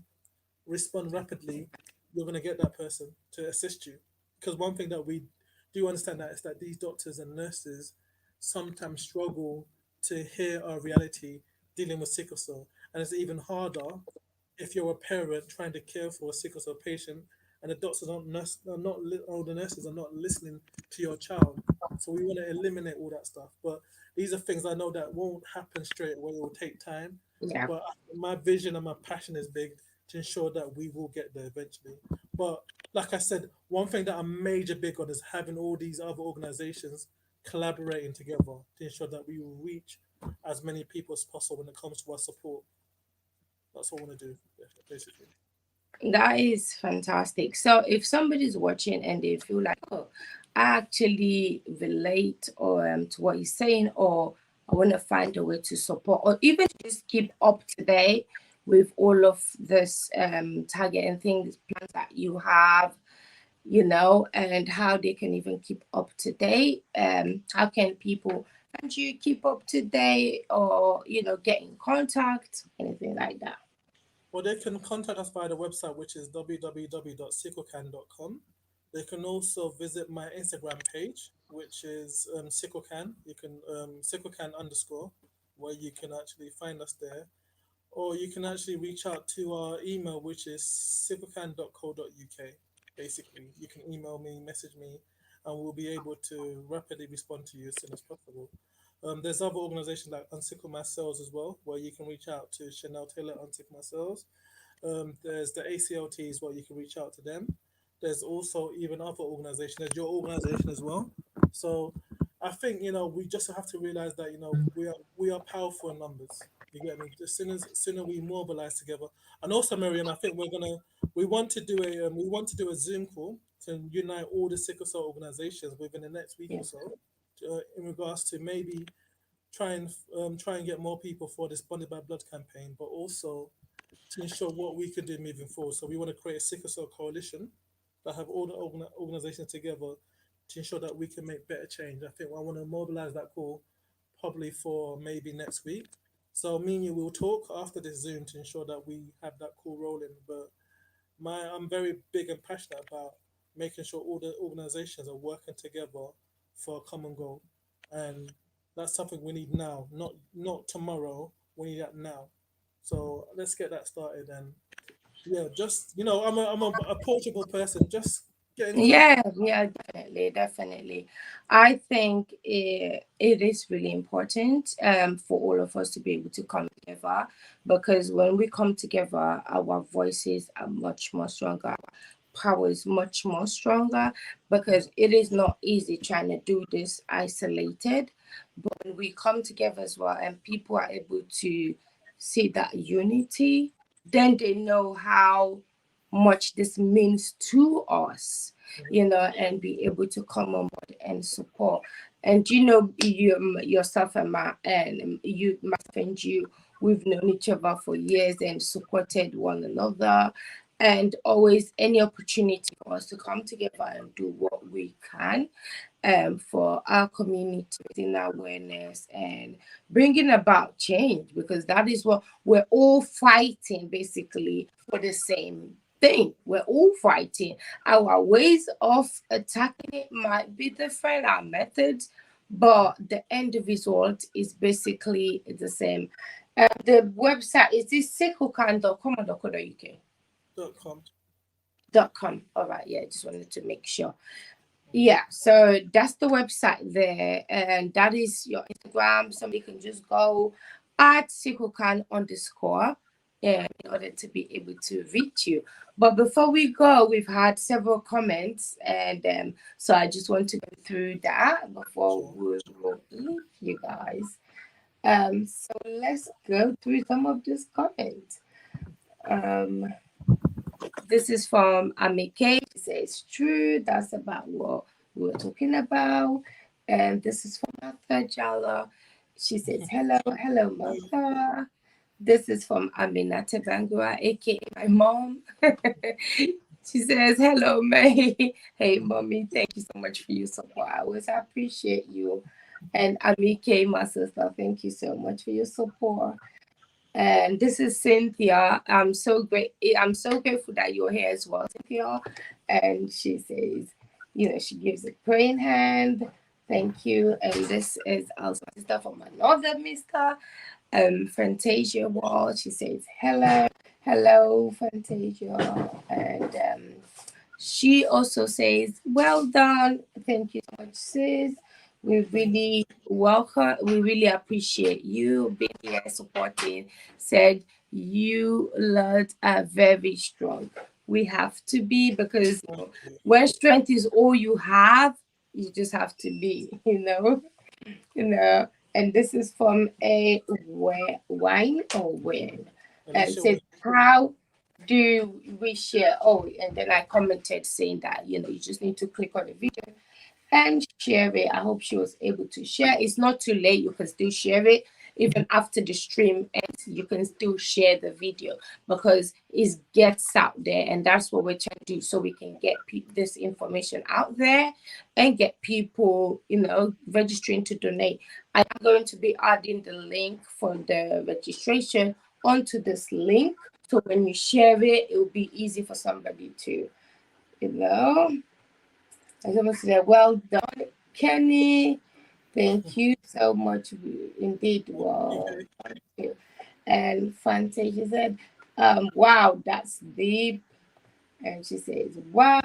respond rapidly, you're going to get that person to assist you. Because one thing that we do understand that is that these doctors and nurses sometimes struggle to hear our reality dealing with sickle cell, and it's even harder if you're a parent trying to care for a sickle cell patient and the doctors or the nurses are not listening to your child. So we want to eliminate all that stuff. But these are things I know that won't happen straight away. It will take time. Yeah. But my vision and my passion is big to ensure that we will get there eventually. But like I said, one thing that I'm major big on is having all these other organizations collaborating together to ensure that we will reach as many people as possible when it comes to our support. That's what I want to do, basically. That is fantastic. So if somebody's watching and they feel like, oh, I actually relate or to what he's saying, or I want to find a way to support, or even just keep up to date with all of this target and things plans that you have, and how they can even keep up to date. How can people and you keep up to date, or get in contact, anything like that? Well, they can contact us via the website, which is www.sicklekan.com. They can also visit my Instagram page, which is Sicklekan. You can Sicklekan underscore, where you can actually find us there. Or you can actually reach out to our email, which is sicklekan.co.uk. Basically, you can email me, message me, and we'll be able to rapidly respond to you as soon as possible. There's other organizations like Unsickle My Cells as well, where you can reach out to Chanel Taylor Unsickle My Cells. There's the ACLTs where you can reach out to them. There's also even other organizations. There's your organization as well. So I think we just have to realize that we are powerful in numbers. You get me? The sooner we mobilize together, and also Miriam, I think we want to do a Zoom call to unite all the sickle cell organizations within the next week Yeah. or so, in regards to maybe try and get more people for this Bonded by Blood campaign, but also to ensure what we can do moving forward. So we want to create a sickle cell coalition that have all the organizations together to ensure that we can make better change. I think I want to mobilize that call probably for maybe next week. So me and you will talk after this Zoom to ensure that we have that call rolling. But I'm very big and passionate about making sure all the organizations are working together for a common goal, and that's something we need now, not tomorrow. We need that now. So let's get that started. And yeah, just I'm a approachable person. Just get in contact. Yeah, yeah, definitely, definitely. I think it is really important for all of us to be able to come together, because when we come together, our voices are much more stronger. Our power is much more stronger, because it is not easy trying to do this isolated. But when we come together as well, and people are able to see that unity, then they know how much this means to us, and be able to come on board and support. And yourself and myself and you, we've known each other for years and supported one another, and always any opportunity for us to come together and do what we can for our community, in awareness and bringing about change, because that is what we're all fighting basically for, the same thing. We're all fighting. Our ways of attacking it might be different, our methods, but the end result is basically the same. The website is this sicklekan.com or .co.uk? .com. .com. All right, yeah, just wanted to make sure. Yeah, so that's the website there, and that is your Instagram. Somebody can just go at Sicklekan underscore in order to be able to reach you. But before we go, we've had several comments, and so I just want to go through that before Sure. we will leave you guys. So let's go through some of these comments. Um, this is from Amike. She says, true. That's about what we were talking about. And this is from Martha Jala. She says, hello, hello, Martha. This is from Aminata Bangura, aka my mom. She says, hello, May. Hey, mommy, thank you so much for your support. I always appreciate you. And Amike, my sister, thank you so much for your support. And this is Cynthia. I'm so grateful that you're here as well, Cynthia. And she says, she gives a praying hand. Thank you. And this is also sister from another Mister Fantasia Wall. She says, hello, hello, Fantasia. And she also says, well done. Thank you so much, sis. We really appreciate you being here supporting. Said you lot are very strong. We have to be, because Thank you. when strength is all you have, you just have to be, And this is from a wine or win. And Alicia says Wynn. how do reshare. Oh, and then I commented saying that, you know, you just need to click on the video and share it. I hope she was able to share. It's not too late. You can still share it. Even after the stream ends, you can still share the video because it gets out there. And that's what we're trying to do so we can get this information out there and get people, you know, registering to donate. I'm going to be adding the link for the registration onto this link. So when you share it, it will be easy for somebody to, you know, I want to say, well done, Kenny. Thank you so much indeed. Wow. Okay. Thank you. And Fantasia said, wow, that's deep. And she says, wow.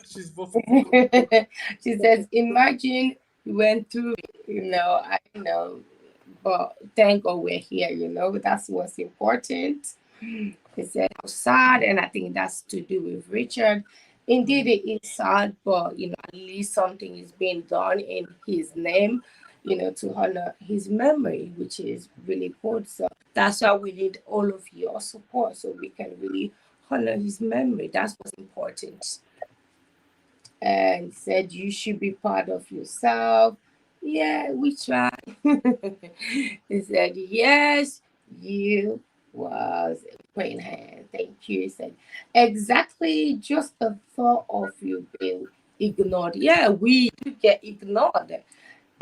She's buffing. She says, imagine you went through it, you know, I know, but thank God we're here, you know, that's what's important. He said how sad, and I think that's to do with Richard. Indeed, it is sad, but you know, at least something is being done in his name, you know, to honor his memory, which is really good. So that's why we need all of your support so we can really honor his memory. That's what's important. And said you should be proud of yourself. Yeah, we try. He said, yes, you was a praying hand. Thank you. He said, exactly just the thought of you being ignored. Yeah, we do get ignored.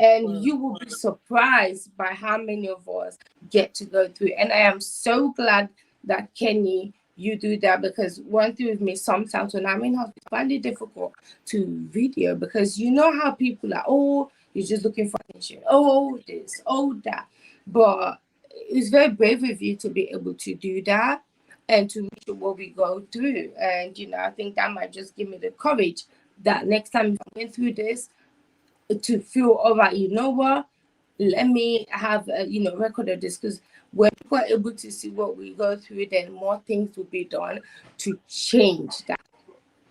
And Well, you will be surprised by how many of us get to go through. And I am so glad that Kenny, you do that, because one thing with me, sometimes when I'm in hospital, I find it difficult to video because you know how people are, oh, you're just looking for attention, oh, this, oh, that. But it's very brave of you to be able to do that and to reach what we go through. And, you know, I think that might just give me the courage that next time I'm going through this, to feel all right, you know what, let me have a, you know, record of this, because when people are able to see what we go through, then more things will be done to change that,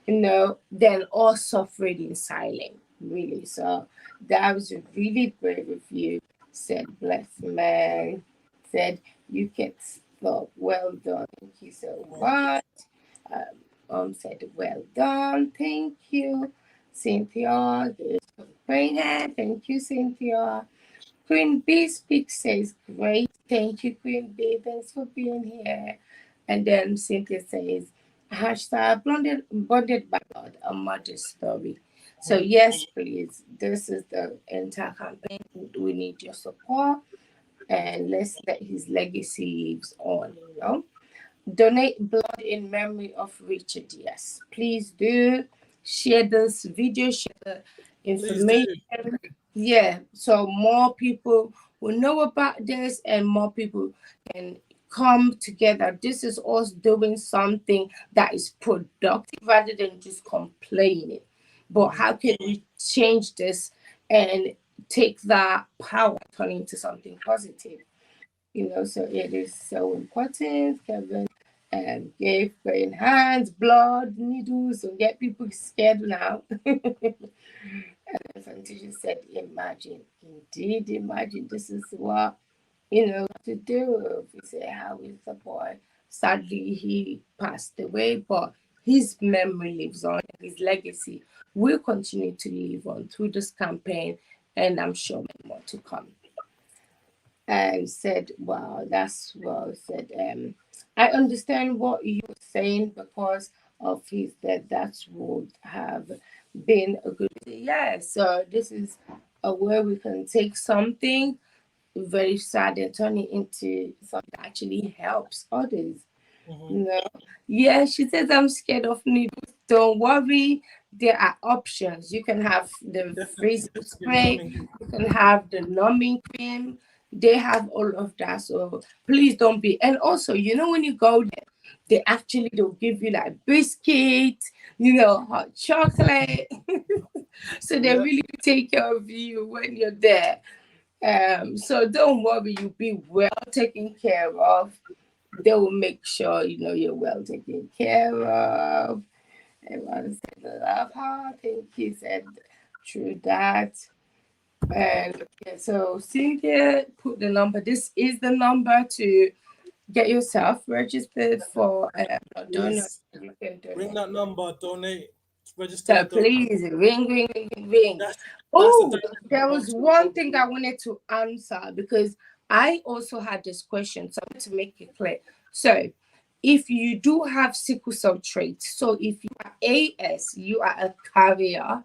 you know, than all suffering in silence, really. So that was really brave of you. Said bless man. Said you can stop. Well done. Thank you so well, much. Said well done. Thank you. Cynthia, there's a great hand. Thank you, Cynthia. Queen B Speaks says, great. Thank you, Queen B. Thanks for being here. And then Cynthia says, hashtag bonded by God, a mother's story. So, yes, please. This is the entire campaign. We need your support. And let's let his legacy lives on, you know. Donate blood in memory of Richard. Yes, please do. Share this video, share the please do. information. Yeah, so more people will know about this and more people can come together. This is us doing something that is productive rather than just complaining. But how can we change this and take that power, turn it into something positive? You know, so it is so important. Kevin gave brain hands, blood, needles, so get people scared now. And Fantasia said, imagine, indeed, imagine this is what, you know, to do. We say, how is the boy? Sadly, he passed away, but his memory lives on, his legacy will continue to live on through this campaign, and I'm sure many more to come. And said, wow, that's well said. I understand what you're saying because of his death. That would have been a good, yeah. So this is a way we can take something very sad and turn it into something that actually helps others. No. Yeah, she says I'm scared of needles. Don't worry, there are options. You can have the freezing spray, you can have the numbing cream. They have all of that. So please don't be. And also, you know, when you go there, they'll give you like biscuits, you know, hot chocolate. So they Yeah. really take care of you when you're there. So don't worry, you'll be well taken care of. They will make sure you know you're well taken care of. Everyone said love her. Thank you. Said true that. And yeah, so Cynthia put the number. This is the number to get yourself registered for blood donor. Please You can ring donate. that number, donate, So register, donate. please ring, ring, ring, ring, ring. That's the Oh, direct there number was to one go thing to. I wanted to answer because I also had this question. So I want to make it clear. So if you do have sickle cell traits, so if you are AS, you are a carrier,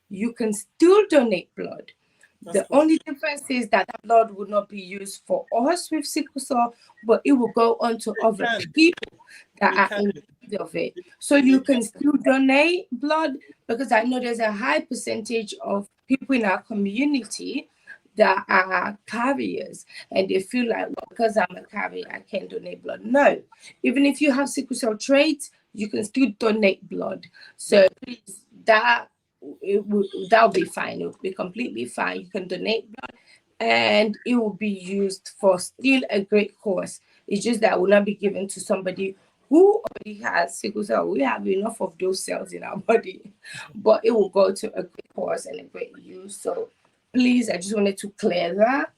you can still donate blood. That's The correct. only difference is that that blood will not be used for us with sickle cell, but it will go on to It other can. people that It are can. in need of it. So you It can can. still donate blood because I know there's a high percentage of people in our community that are carriers and they feel like, well, because I'm a carrier, I can't donate blood. No, even if you have sickle cell traits, you can still donate blood. Yeah. So please, that'll be fine. It will be completely fine. You can donate blood and it will be used for still a great cause. It's just that it will not be given to somebody who already has sickle cell. We have enough of those cells in our body, but it will go to a great cause and a great use. So please, I just wanted to clear that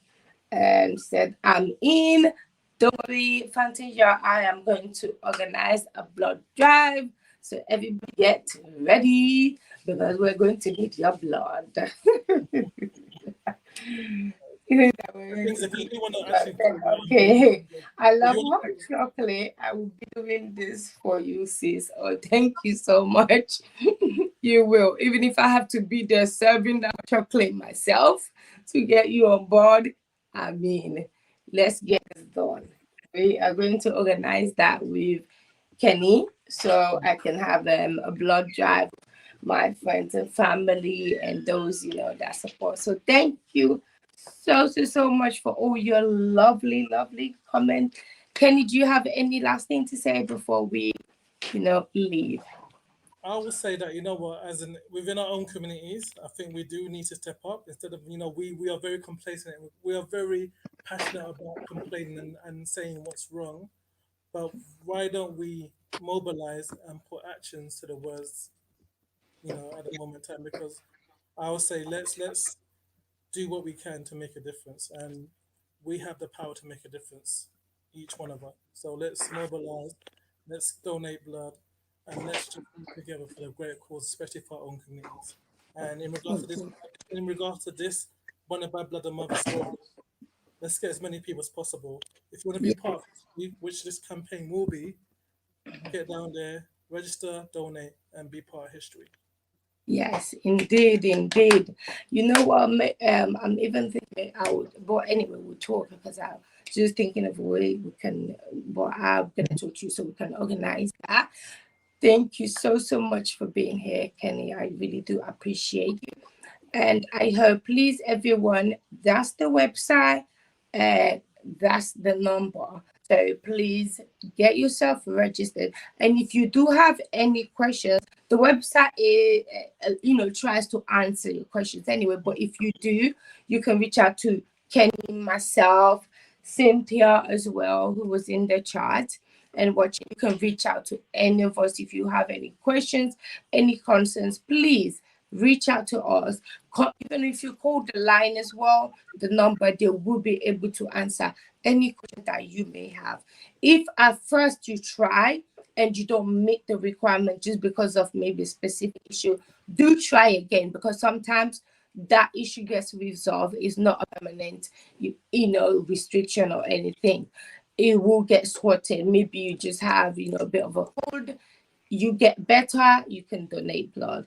and said, I'm in. Don't worry, Fantasia, I am going to organize a blood drive. So everybody get ready because we're going to need your blood. That we're going Things to if you need do want to blood. actually put Okay. I if love you hot chocolate. I will be doing this for you, sis. Oh, thank you so much. You will. Even if I have to be there serving that chocolate myself to get you on board, I mean, let's get this done. We are going to organize that with Kenny so I can have a blood drive, my friends and family and those, that support. So thank you so much for all your lovely, lovely comments. Kenny, do you have any last thing to say before we, leave? I will say that you know what, as in within our own communities, I think we do need to step up instead of we are very complacent. We are very passionate about complaining and saying what's wrong. But why don't we mobilize and put actions to the words? At the moment in time, because I would say let's do what we can to make a difference, and we have the power to make a difference, each one of us. So let's mobilize, let's donate blood, and let's just come together for the greater cause, especially for our own communities. And in regards to this, One Bad Blood and Mother Slogan, let's get as many people as possible. If you want to be part of history, which this campaign will be, get down there, register, donate, and be part of history. Yes, indeed, indeed. You know what? I'm even thinking I would, but anyway, we'll talk because I'm just thinking of a way we can. But I'm gonna talk to you so we can organize that. Thank you so much for being here, Kenny. I really do appreciate you. And I hope, please, everyone, that's the website, and that's the number. So please get yourself registered. And if you do have any questions, the website is, tries to answer your questions anyway. But if you do, you can reach out to Kenny, myself, Cynthia as well, who was in the chat and watching. You can reach out to any of us if you have any questions, any concerns. Please reach out to us. Even if you call the line as well, the number, they will be able to answer any question that you may have. If at first you try and you don't meet the requirement just because of maybe a specific issue, do try again because sometimes that issue gets resolved. It's not a permanent, restriction or anything. It will get sorted. Maybe you just have, a bit of a hold. You get better, you can donate blood.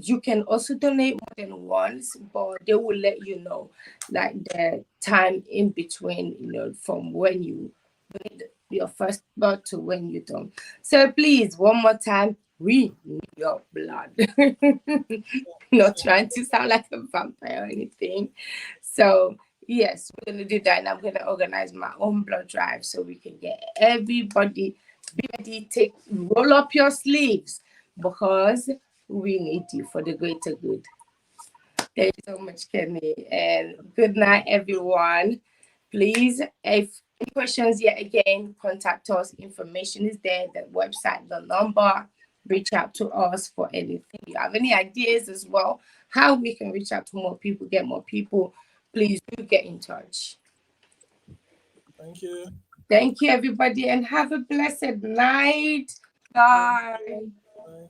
You can also donate more than once, but they will let you know, like the time in between, from when you donate your first blood to when you don't. So please, one more time, we need your blood. Not trying to sound like a vampire or anything. So yes, we're gonna do that, and I'm gonna organize my own blood drive so we can get everybody be ready. Roll up your sleeves because we need you for the greater good. Thank you so much, Kenny, and good night, everyone. Please, if any questions yet again, contact us. Information is there, the website, the number. Reach out to us for anything. You have any ideas as well, how we can reach out to more people, get more people, please do get in touch. Thank you. Thank you, everybody, and have a blessed night. Bye. Bye.